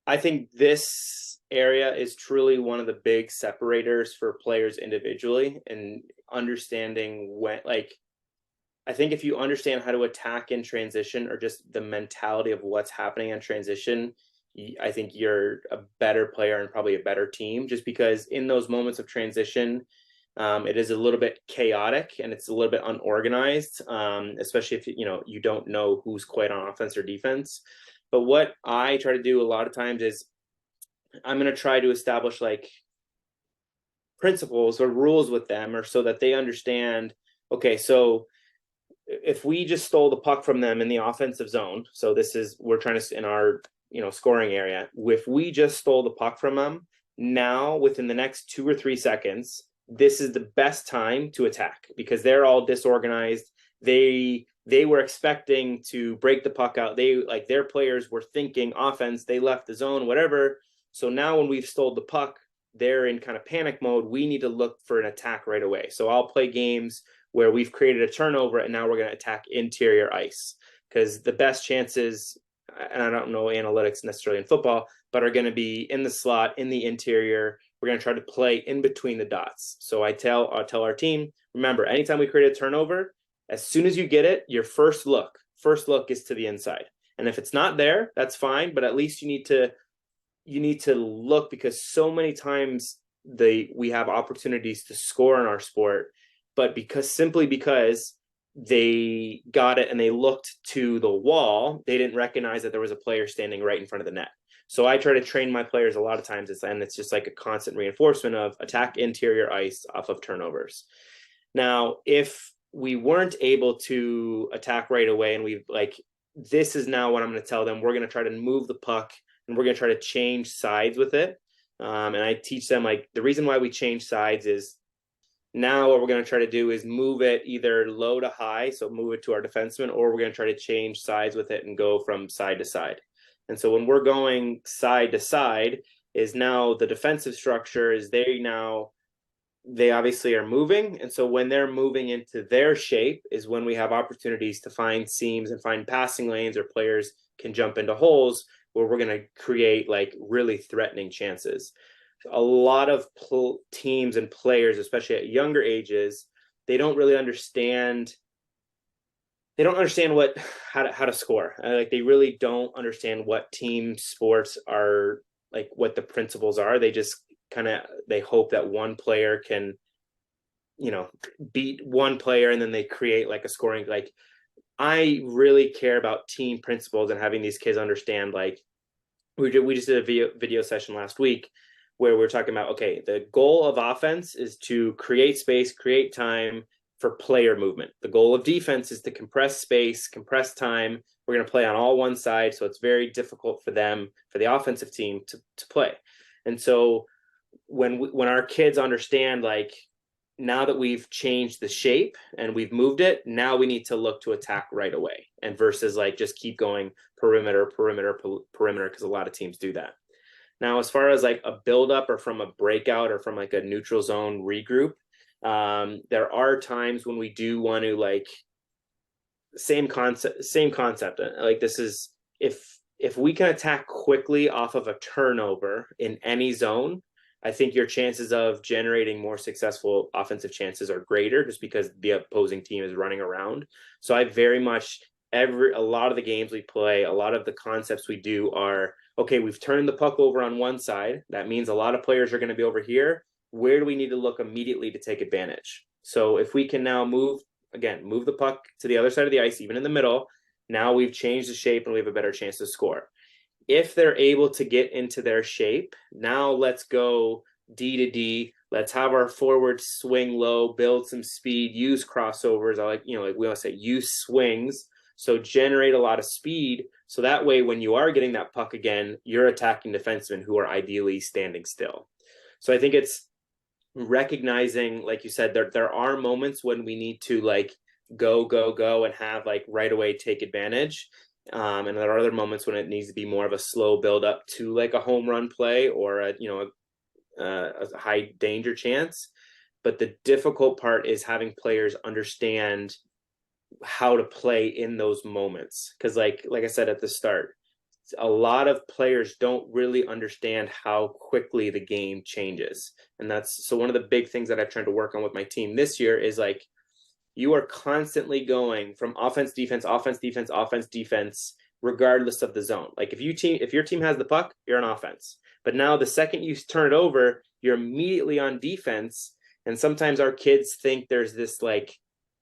[SPEAKER 2] I think this area is truly one of the big separators for players individually, and understanding when, like, I think if you understand how to attack in transition, or just the mentality of what's happening in transition, I think you're a better player and probably a better team, just because in those moments of transition, it is a little bit chaotic and it's a little bit unorganized, especially if you don't know who's quite on offense or defense. But what I try to do a lot of times is I'm going to try to establish like principles or rules with them, or so that they understand, okay, so if we just stole the puck from them in the offensive zone, so we're trying to, in our scoring area, if we just stole the puck from them, now within the next 2 or 3 seconds, this is the best time to attack, because they're all disorganized. They were expecting to break the puck out. Their players were thinking offense, they left the zone, whatever. So now when we've stole the puck, they're in kind of panic mode. We need to look for an attack right away. So I'll play games where we've created a turnover and now we're going to attack interior ice, because the best chances, and I don't know analytics necessarily in football, but are going to be in the slot, in the interior. We're going to try to play in between the dots. So I'll tell our team, remember, anytime we create a turnover, as soon as you get it, your first look is to the inside. And if it's not there, that's fine, but at least you need to look, because so many times we have opportunities to score in our sport, but simply because they got it and they looked to the wall, they didn't recognize that there was a player standing right in front of the net. So I try to train my players a lot of times, and it's just like a constant reinforcement of attack interior ice off of turnovers. Now, if we weren't able to attack right away, and this is now what I'm going to tell them, we're going to try to move the puck and we're going to try to change sides with it. And I teach them, like, the reason why we change sides is, now what we're going to try to do is move it either low to high, so move it to our defenseman, or we're going to try to change sides with it and go from side to side. And so when we're going side to side, is now the defensive structure is they obviously are moving. And so when they're moving into their shape is when we have opportunities to find seams and find passing lanes, or players can jump into holes where we're going to create like really threatening chances. A lot of teams and players, especially at younger ages, they don't really understand. They don't understand how to score. Like, they really don't understand what team sports are, like what the principles are. They just they hope that one player can, beat one player, and then they create like a scoring. Like, I really care about team principles and having these kids understand. Like, we just did a video session last week where we're talking about, okay, the goal of offense is to create space, create time for player movement. The goal of defense is to compress space, compress time. We're going to play on all one side, so it's very difficult for the offensive team to play. And so when our kids understand, like, now that we've changed the shape and we've moved it, now we need to look to attack right away, and versus like just keep going perimeter, because a lot of teams do that. Now, as far as like a buildup or from a breakout or from like a neutral zone regroup, there are times when we do want to, like, same concept. Like, this is, if we can attack quickly off of a turnover in any zone, I think your chances of generating more successful offensive chances are greater, just because the opposing team is running around. So I very much, a lot of the games we play, a lot of the concepts we do are, okay, we've turned the puck over on one side. That means a lot of players are going to be over here. Where do we need to look immediately to take advantage? So if we can now move the puck to the other side of the ice, even in the middle, now we've changed the shape and we have a better chance to score. If they're able to get into their shape, now let's go D to D, let's have our forwards swing low, build some speed, use crossovers. I like, like we always say, use swings. So generate a lot of speed. So that way, when you are getting that puck again, you're attacking defensemen who are ideally standing still. So I think it's recognizing, like you said, there are moments when we need to like go and have like right away take advantage. And there are other moments when it needs to be more of a slow build up to like a home run play or a high danger chance. But the difficult part is having players understand how to play in those moments. Because like I said at the start, a lot of players don't really understand how quickly the game changes. And that's so one of the big things that I've tried to work on with my team this year is like, you are constantly going from offense, defense, offense, defense, offense, defense, regardless of the zone. Like if your team has the puck, you're on offense. But now the second you turn it over, you're immediately on defense. And sometimes our kids think there's this like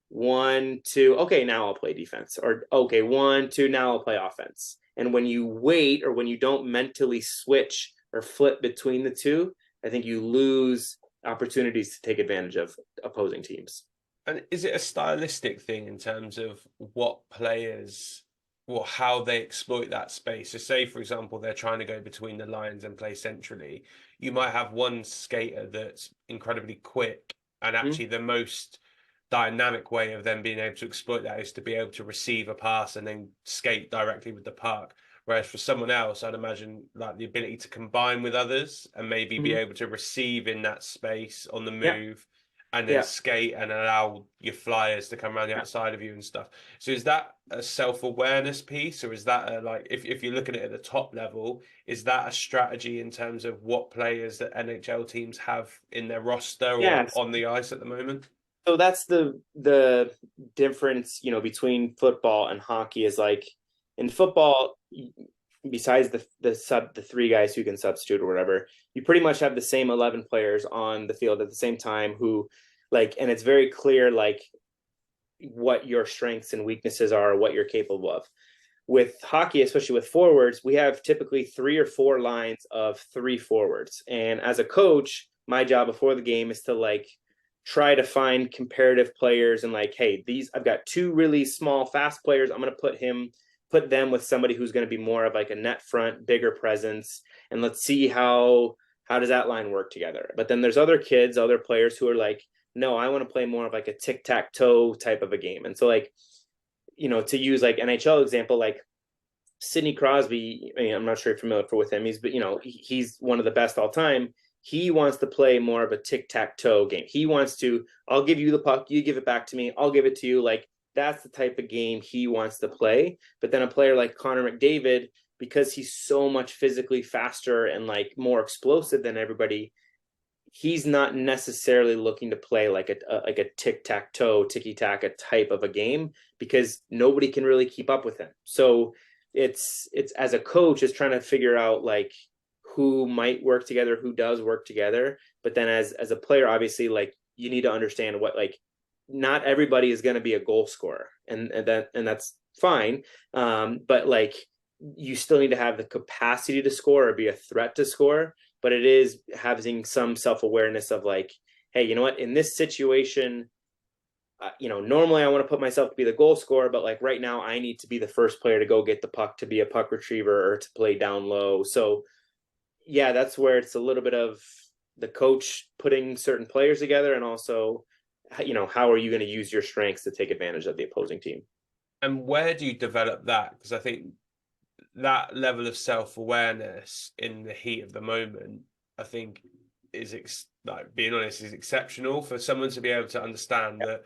[SPEAKER 2] 1, 2, okay, now I'll play defense. Or okay, 1, 2, now I'll play offense. And when you wait or when you don't mentally switch or flip between the two, I think you lose opportunities to take advantage of opposing teams.
[SPEAKER 3] And is it a stylistic thing in terms of what players or how they exploit that space? So say, for example, they're trying to go between the lines and play centrally. You might have one skater that's incredibly quick, and actually the most dynamic way of them being able to exploit that is to be able to receive a pass and then skate directly with the puck. Whereas for someone else, I'd imagine like the ability to combine with others and maybe be able to receive in that space on the move and then skate and allow your flyers to come around the outside of you and stuff. So is that a self-awareness piece, or is that a, like if you're looking at it at the top level, is that a strategy in terms of what players that NHL teams have in their roster or on the ice at the moment?
[SPEAKER 2] So that's the difference, between football and hockey is like in football, besides the three guys who can substitute or whatever, you pretty much have the same 11 players on the field at the same time who like, and it's very clear like what your strengths and weaknesses are, what you're capable of. With hockey, especially with forwards, we have typically 3 or 4 lines of 3 forwards. And as a coach, my job before the game is to like try to find comparative players and like, hey, I've got 2 really small, fast players. I'm going to put them with somebody who's going to be more of like a net front, bigger presence. And let's see how does that line work together. But then there's other players who are like, no, I want to play more of like a tic-tac-toe type of a game. And so like, to use like NHL example, like Sidney Crosby, I'm not sure you're familiar with him. He's one of the best all time. He wants to play more of a tic-tac-toe game. He wants to, I'll give you the puck, you give it back to me, I'll give it to you. Like that's the type of game he wants to play. But then a player like Connor McDavid, because he's so much physically faster and like more explosive than everybody, he's not necessarily looking to play like a tic-tac-toe, tiki-taka type of a game because nobody can really keep up with him. So it's as a coach, is trying to figure out like who might work together, who does work together. But then as a player, obviously, like you need to understand what, like, not everybody is going to be a goal scorer, and that's fine. But like you still need to have the capacity to score or be a threat to score. But it is having some self-awareness of like, hey, you know what, in this situation, normally I want to put myself to be the goal scorer, but like right now I need to be the first player to go get the puck, to be a puck retriever or to play down low. So yeah, that's where it's a little bit of the coach putting certain players together, and also, how are you going to use your strengths to take advantage of the opposing team?
[SPEAKER 3] And where do you develop that? Because I think that level of self-awareness in the heat of the moment, I think is like being honest, is exceptional for someone to be able to understand that,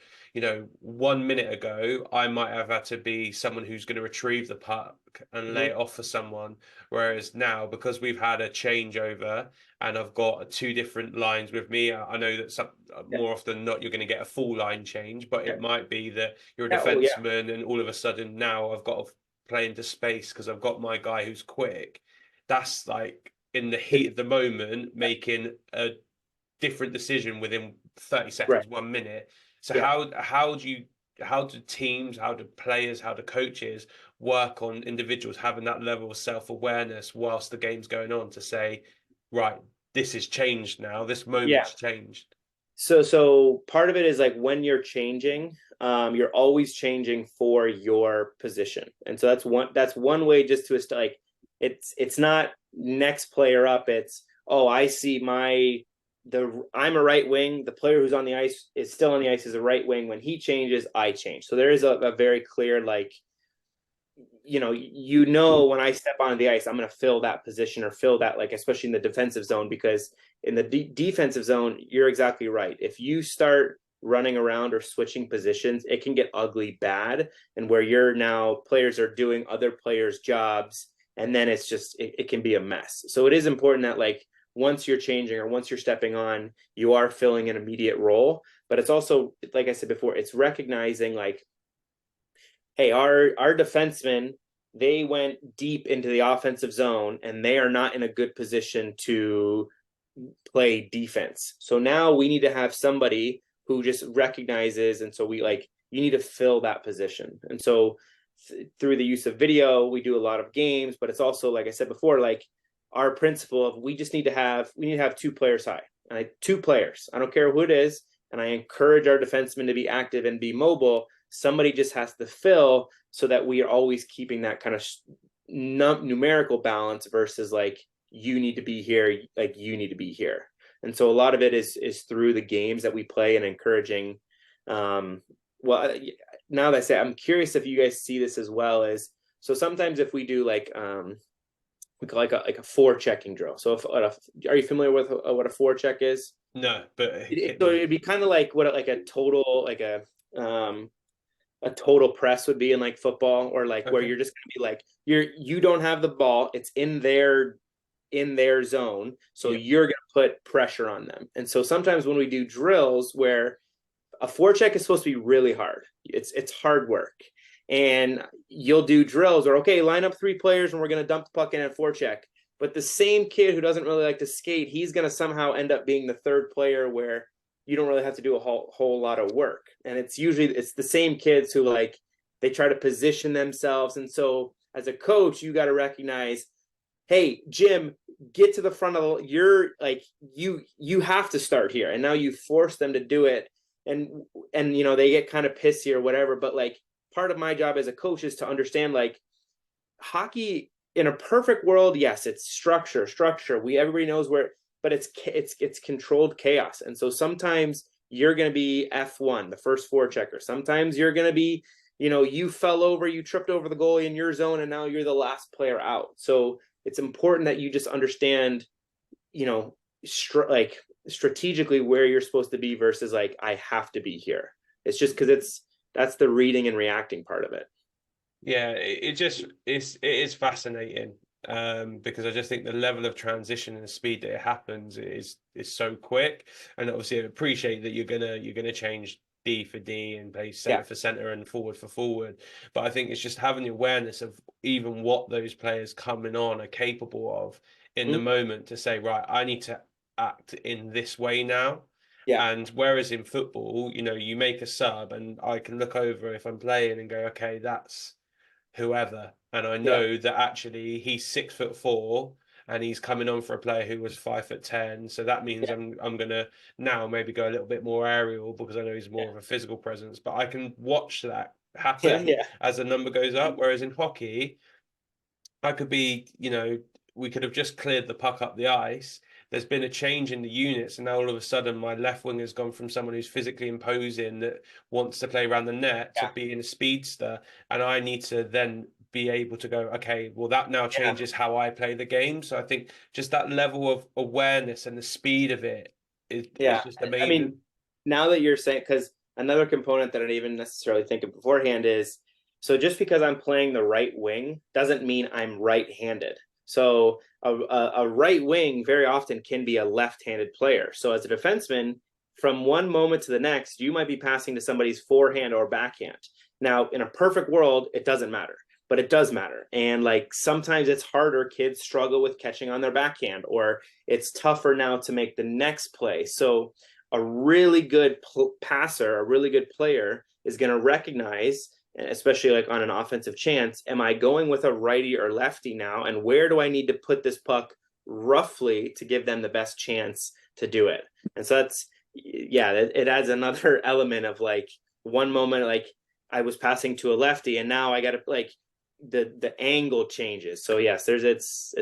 [SPEAKER 3] 1 minute ago, I might have had to be someone who's going to retrieve the puck and lay it off for someone. Whereas now, because we've had a changeover and I've got 2 different lines with me, I know that more often than not, you're going to get a full line change, but it might be that you're a defenseman and all of a sudden now I've got to play into space because I've got my guy who's quick. That's like in the heat of the moment, making a different decision within 30 seconds, 1 minute. So how do teams, how do players, how do coaches work on individuals having that level of self-awareness whilst the game's going on to say, right, this is changed now. This moment's
[SPEAKER 2] Yeah.
[SPEAKER 3] changed.
[SPEAKER 2] So part of it is like when you're changing, you're always changing for your position. And so that's one way just to like, it's not next player up. It's, oh, I see I'm a right wing. The player who's on the ice is still on the ice as a right wing. When he changes, I change. So there is a very clear, like, when I step on the ice, I'm going to fill that position or fill that, like, especially in the defensive zone, because in the defensive zone, you're exactly right. If you start running around or switching positions, it can get ugly bad. And where you're now, players are doing other players' jobs, and then it's just, it can be a mess. So it is important that, like, once you're changing or once you're stepping on, you are filling an immediate role. But it's also, like I said before, it's recognizing, like, hey, our defensemen, they went deep into the offensive zone and they are not in a good position to play defense. So now we need to have somebody who just recognizes, and so we, like, you need to fill that position. And so through the use of video, we do a lot of games, but it's also, like I said before, like, our principle of we need to have 2 players high. 2 players. I don't care who it is, and I encourage our defensemen to be active and be mobile. Somebody just has to fill so that we are always keeping that kind of numerical balance versus, like, you need to be here, like, you need to be here. And so a lot of it is through the games that we play and encouraging. Well, now that I say, I'm curious if you guys see this as well. As so sometimes if we do, like, we call like a forechecking drill. So are you familiar with what a forecheck is?
[SPEAKER 3] No, but
[SPEAKER 2] so it'd be kind of like what, like, a total, like a total press would be in, like, football, or like, okay, where you're just gonna be like, you don't have the ball, it's in their zone, so you're gonna put pressure on them. And so sometimes when we do drills where a forecheck is supposed to be really hard, it's hard work, and you'll do drills or, okay, line up 3 players and we're gonna dump the puck in a forecheck. But the same kid who doesn't really like to skate, he's gonna somehow end up being the 3rd player where you don't really have to do a whole lot of work. And it's the same kids who, like, they try to position themselves. And so as a coach, you got to recognize, hey, Jim, get to the front of you're like, you have to start here. And now you force them to do it. And they get kind of pissy or whatever. But, like, part of my job as a coach is to understand, like, hockey in a perfect world, yes, it's structure. Everybody knows where, but it's controlled chaos. And so sometimes you're going to be F1, the first forechecker. Sometimes you're going to be, you fell over, you tripped over the goalie in your zone, and now you're the last player out. So it's important that you just understand, strategically where you're supposed to be versus, like, I have to be here. It's just because that's the reading and reacting part of it.
[SPEAKER 3] Yeah, it is fascinating. Because I just think the level of transition and the speed that it happens is so quick. And obviously I appreciate that you're gonna change D for D and play center for center and forward for forward. But I think it's just having the awareness of even what those players coming on are capable of in the moment to say, right, I need to act in this way now. Yeah. And whereas in football, you make a sub and I can look over if I'm playing and go, okay, that's whoever, and I know that actually he's 6'4" and he's coming on for a player who was 5'10", so that means I'm gonna now maybe go a little bit more aerial because I know he's more of a physical presence, but I can watch that happen as the number goes up. Whereas in hockey, I could be, we could have just cleared the puck up the ice. There's been a change in the units, and now all of a sudden my left wing has gone from someone who's physically imposing that wants to play around the net to being a speedster, and I need to then be able to go, okay, well, that now changes how I play the game. So I think just that level of awareness and the speed of it is just amazing.
[SPEAKER 2] I mean, now that you're saying, because another component that I didn't even necessarily think of beforehand is, so just because I'm playing the right wing doesn't mean I'm right-handed. So a right wing very often can be a left-handed player. So as a defenseman, from one moment to the next, you might be passing to somebody's forehand or backhand. Now, in a perfect world, it doesn't matter, but it does matter. And, like, sometimes it's harder. Kids struggle with catching on their backhand, or it's tougher now to make the next play. So a really good passer, a really good player is going to recognize, especially like on an offensive chance, am I going with a righty or lefty now? And where do I need to put this puck roughly to give them the best chance to do it. And so it adds another element of like one moment, like I was passing to a lefty and now I got to like the angle changes. So yes, it's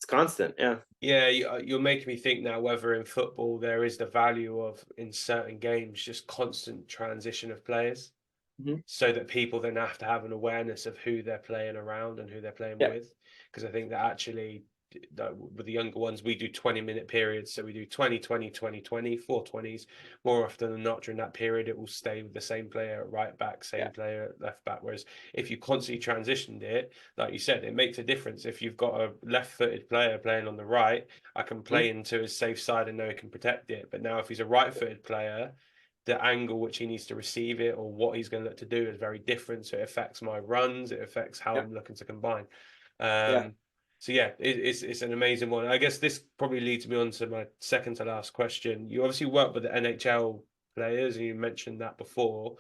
[SPEAKER 2] constant. Yeah.
[SPEAKER 3] Yeah, you're making me think now whether in football there is the value of, in certain games, just constant transition of players, so that people then have to have an awareness of who they're playing around and who they're playing with. Because I think that actually, with the younger ones, we do 20-minute periods. So we do 20, 20, 20, 20, 4 20s. More often than not, during that period, it will stay with the same player at right back, same player at left back. Whereas if you constantly transitioned it, like you said, it makes a difference. If you've got a left-footed player playing on the right, I can play into his safe side and know he can protect it. But now if he's a right-footed player, the angle which he needs to receive it or what he's going to look to do is very different. So it affects my runs. It affects how I'm looking to combine. So yeah, it's an amazing one. I guess this probably leads me on to my second to last question. You obviously work with the NHL players, and you mentioned that before.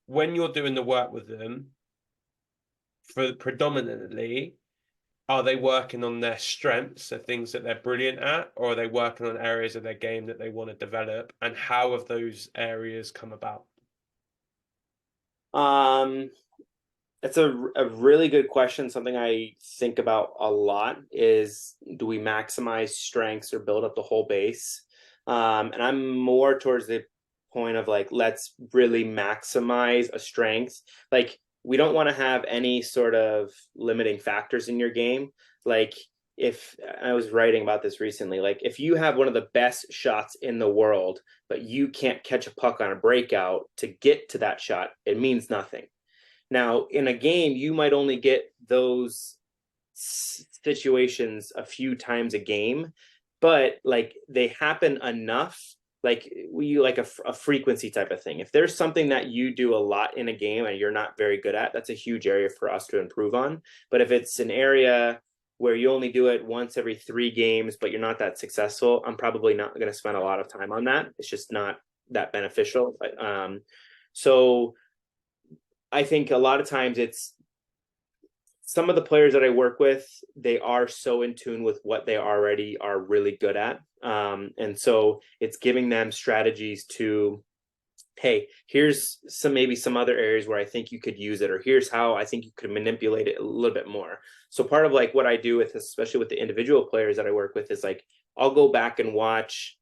[SPEAKER 3] When you're doing the work with them, for predominantly, are they working on their strengths, so things that they're brilliant at, or are they working on areas of their game that they want to develop? And how have those areas come about?
[SPEAKER 2] That's a really good question. Something I think about a lot is, do we maximize strengths or build up the whole base? And I'm more towards the point of like, let's really maximize a strength. Like, we don't want to have any sort of limiting factors in your game. Like, if I was writing about this recently, like if you have one of the best shots in the world, but you can't catch a puck on a breakout to get to that shot, it means nothing. Now, in a game, you might only get those situations a few times a game, but like they happen enough, like a frequency type of thing. If there's something that you do a lot in a game and you're not very good at, that's a huge area for us to improve on. But if it's an area where you only do it once every 3 games, but you're not that successful, I'm probably not going to spend a lot of time on that. It's just not that beneficial. So I think a lot of times it's some of the players that I work with, they are so in tune with what they already are really good at. And so it's giving them strategies to, hey, here's maybe some other areas where I think you could use it, or here's how I think you could manipulate it a little bit more. So part of like what I do with, especially with the individual players that I work with, is like, I'll go back and watch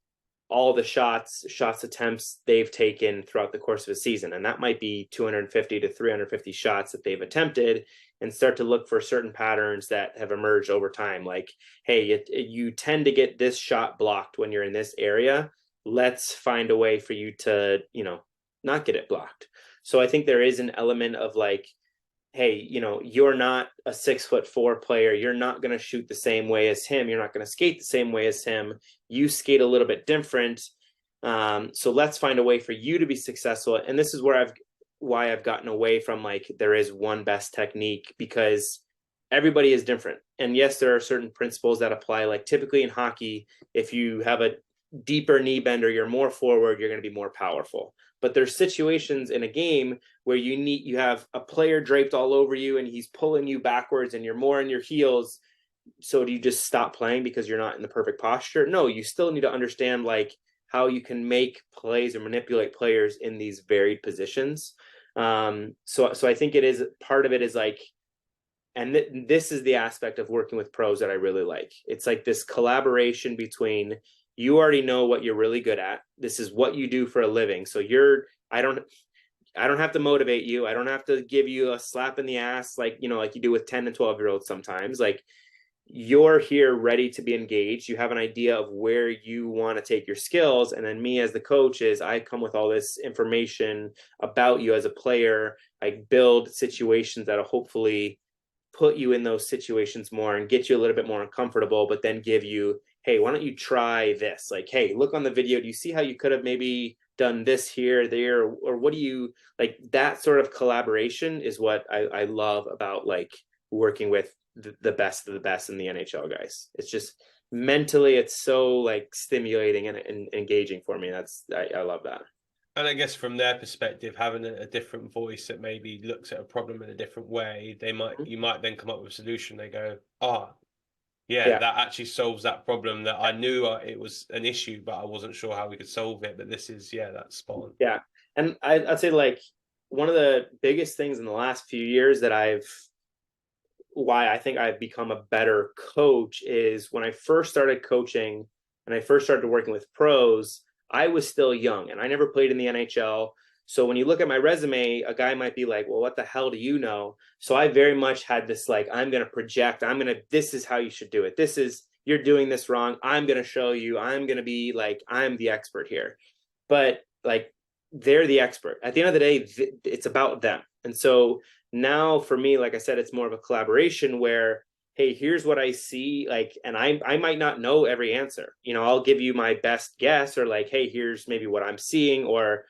[SPEAKER 2] all the shots attempts they've taken throughout the course of a season. And that might be 250 to 350 shots that they've attempted, and start to look for certain patterns that have emerged over time. Like, hey, you tend to get this shot blocked when you're in this area. Let's find a way for you to, not get it blocked. So I think there is an element of like, hey, you're not a 6'4" player. You're not going to shoot the same way as him. You're not going to skate the same way as him. You skate a little bit different. So let's find a way for you to be successful. And this is why I've gotten away from like, there is one best technique, because everybody is different. And yes, there are certain principles that apply. Like typically in hockey, if you have a deeper knee bender, you're more forward, you're going to be more powerful. But there's situations in a game where you have a player draped all over you and he's pulling you backwards and you're more in your heels. So do you just stop playing because you're not in the perfect posture? No, you still need to understand like how you can make plays or manipulate players in these varied positions. So I think it is part of it is like, and this is the aspect of working with pros that I really like. It's like this collaboration between, you already know what you're really good at. This is what you do for a living. So I don't have to motivate you. I don't have to give you a slap in the ass like you do with 10 and 12-year-olds sometimes. Like, you're here ready to be engaged. You have an idea of where you want to take your skills. And then me as the coach I come with all this information about you as a player. I build situations that'll hopefully put you in those situations more and get you a little bit more uncomfortable, but then give you, hey, why don't you try this? Like, hey, look on the video. Do you see how you could have maybe done this here, there, or what do you like? That sort of collaboration is what I love about like working with the best of the best in the NHL guys. It's just mentally, it's so like stimulating and engaging for me. I love that.
[SPEAKER 3] And I guess from their perspective, having a different voice that maybe looks at a problem in a different way, you might then come up with a solution. They go, Yeah, that actually solves that problem that I knew it was an issue, but I wasn't sure how we could solve it. But this is, that's spot on.
[SPEAKER 2] Yeah. And I'd say like one of the biggest things in the last few years why I think I've become a better coach is when I first started coaching and I first started working with pros, I was still young and I never played in the NHL. So when you look at my resume, a guy might be like, well, what the hell do you know? So I very much had this, like, I'm going to project, this is how you should do it. You're doing this wrong. I'm going to show you, I'm going to be like, I'm the expert here. But like, they're the expert. At the end of the day, it's about them. And so now for me, like I said, it's more of a collaboration where, hey, here's what I see, like, and I might not know every answer. I'll give you my best guess, or like, hey, here's maybe what I'm seeing, or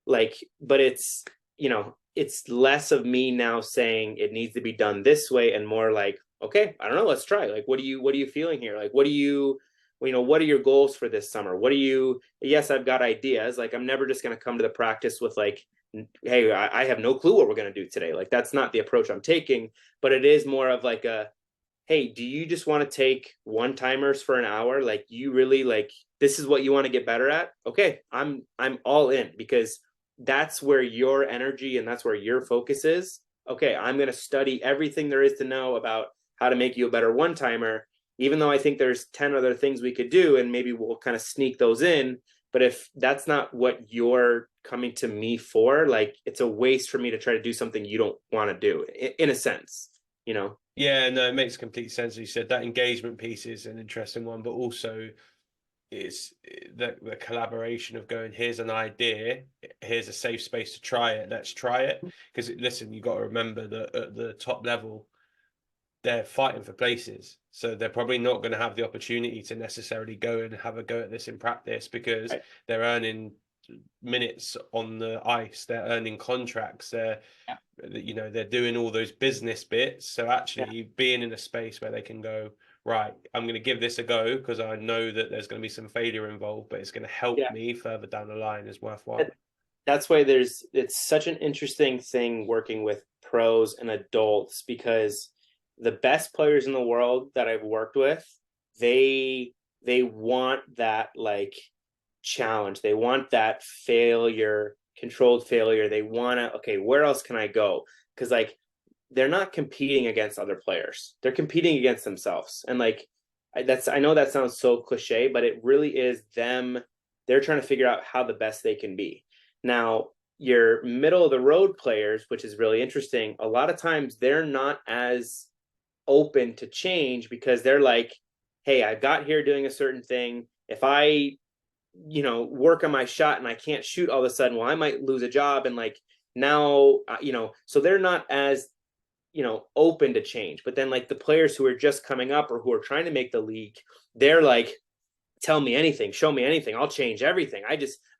[SPEAKER 2] like, but it's less of me now saying it needs to be done this way and more like, okay, I don't know, let's try. Like, what are you feeling here? Like, what are your goals for this summer? Yes, I've got ideas. Like, I'm never just going to come to the practice with like, hey, I have no clue what we're going to do today. Like, that's not the approach I'm taking, but it is more of like hey, do you just want to take one-timers for an hour? Like, you really like, this is what you want to get better at? Okay, I'm all in, because that's where your energy and that's where your focus is. Okay, I'm going to study everything there is to know about how to make you a better one-timer, even though I think there's 10 other things we could do, and maybe we'll kind of sneak those in. But if that's not what you're coming to me for, like, it's a waste for me to try to do something you don't want to do, in a sense,
[SPEAKER 3] Yeah, no, it makes complete sense. You said that engagement piece is an interesting one, but also it's the collaboration of going, here's an idea, here's a safe space to try it, let's try it. Because listen, you got to remember that at the top level, they're fighting for places, so they're probably not going to have the opportunity to necessarily go and have a go at this in practice, because they're earning minutes on the ice, they're earning contracts, they're doing all those business bits. So actually being in a space where they can go, right, I'm going to give this a go because I know that there's going to be some failure involved, but it's going to help me further down the line, is worthwhile.
[SPEAKER 2] That's why it's such an interesting thing working with pros and adults, because the best players in the world that I've worked with, they want that, like, challenge. They want that controlled failure. They want to, okay, where else can I go? Because like, they're not competing against other players. They're competing against themselves. And like, I know that sounds so cliche, but it really is them. They're trying to figure out how the best they can be. Now, your middle of the road players, which is really interesting, a lot of times they're not as open to change, because they're like, hey, I got here doing a certain thing. If I work on my shot and I can't shoot all of a sudden, well, I might lose a job. And like, now, so they're not as, open to change. But then like the players who are just coming up or who are trying to make the league, they're like, tell me anything, show me anything, I'll change everything. I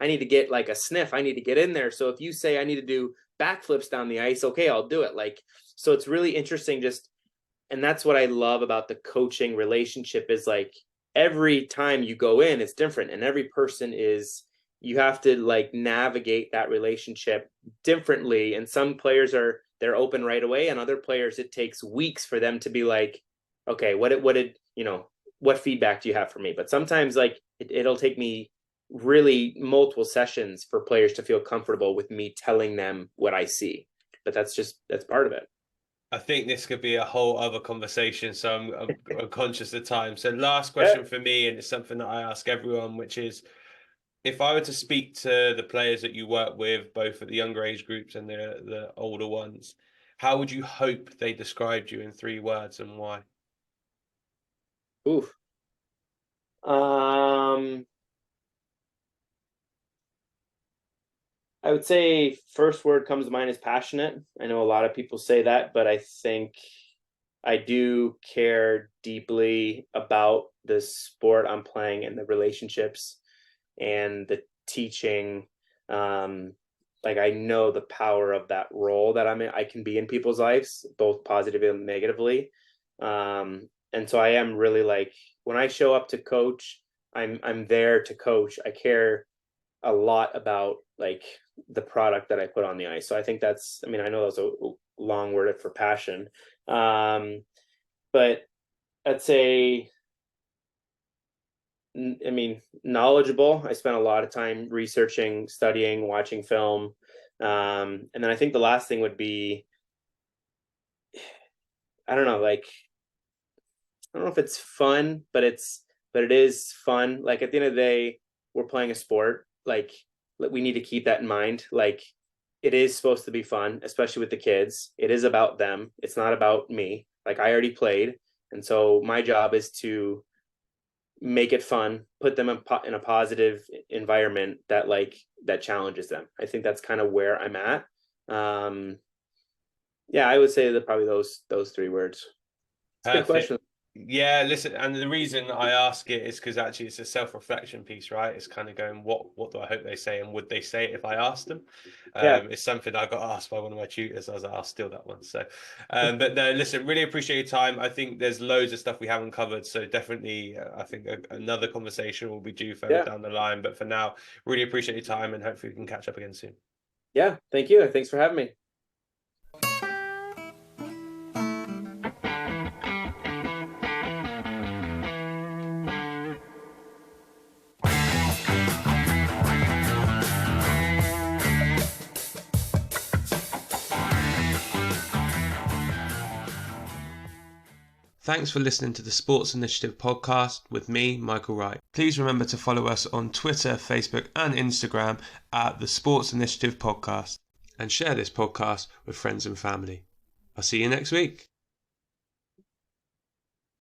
[SPEAKER 2] need to get like a sniff. I need to get in there. So if you say I need to do backflips down the ice, okay, I'll do it. Like, so it's really interesting, and that's what I love about the coaching relationship, is like, every time you go in, it's different. And every person you have to like navigate that relationship differently. And some players they're open right away. And other players, it takes weeks for them to be like, okay, what feedback do you have for me? But sometimes like it'll take me really multiple sessions for players to feel comfortable with me telling them what I see. But that's part of it.
[SPEAKER 3] I think this could be a whole other conversation, so I'm conscious of time. So last question for me, and it's something that I ask everyone, which is, if I were to speak to the players that you work with, both at the younger age groups and the older ones, how would you hope they described you in 3 words, and why?
[SPEAKER 2] Oof. I would say first word comes to mind is passionate. I know a lot of people say that, but I think I do care deeply about the sport I'm playing and the relationships and the teaching. Like, I know the power of that role that I can be in people's lives, both positively and negatively. And so I am really like, when I show up to coach, I'm there to coach. I care a lot about like the product that I put on the ice. So I think I know that was a long word for passion. But I'd say, I mean, knowledgeable. I spent a lot of time researching, studying, watching film. And then I think the last thing would be, I don't know, like, I don't know if it's fun, but it is fun. Like at the end of the day, we're playing a sport. Like we need to keep that in mind. Like it is supposed to be fun, especially with the kids. It is about them. It's not about me. Like I already played. And so my job is to make it fun, put them in a positive environment that challenges them. I think that's kind of where I'm at. Yeah, I would say that probably those 3 words. It's a good question.
[SPEAKER 3] Yeah, listen, and the reason I ask it is because actually it's a self-reflection piece, right? It's kind of going, what do I hope they say, and would they say it if I asked them?
[SPEAKER 2] Yeah.
[SPEAKER 3] It's something I got asked by one of my tutors. I was like, I'll steal that one. So, but no, listen, really appreciate your time. I think there's loads of stuff we haven't covered, so definitely, I think another conversation will be due further down the line. But for now, really appreciate your time, and hopefully we can catch up again soon.
[SPEAKER 2] Yeah, thank you. Thanks for having me.
[SPEAKER 1] Thanks for listening to the Sports Initiative podcast with me, Michael Wright. Please remember to follow us on Twitter, Facebook, and Instagram at the Sports Initiative Podcast, and share this podcast with friends and family. I'll see you next week.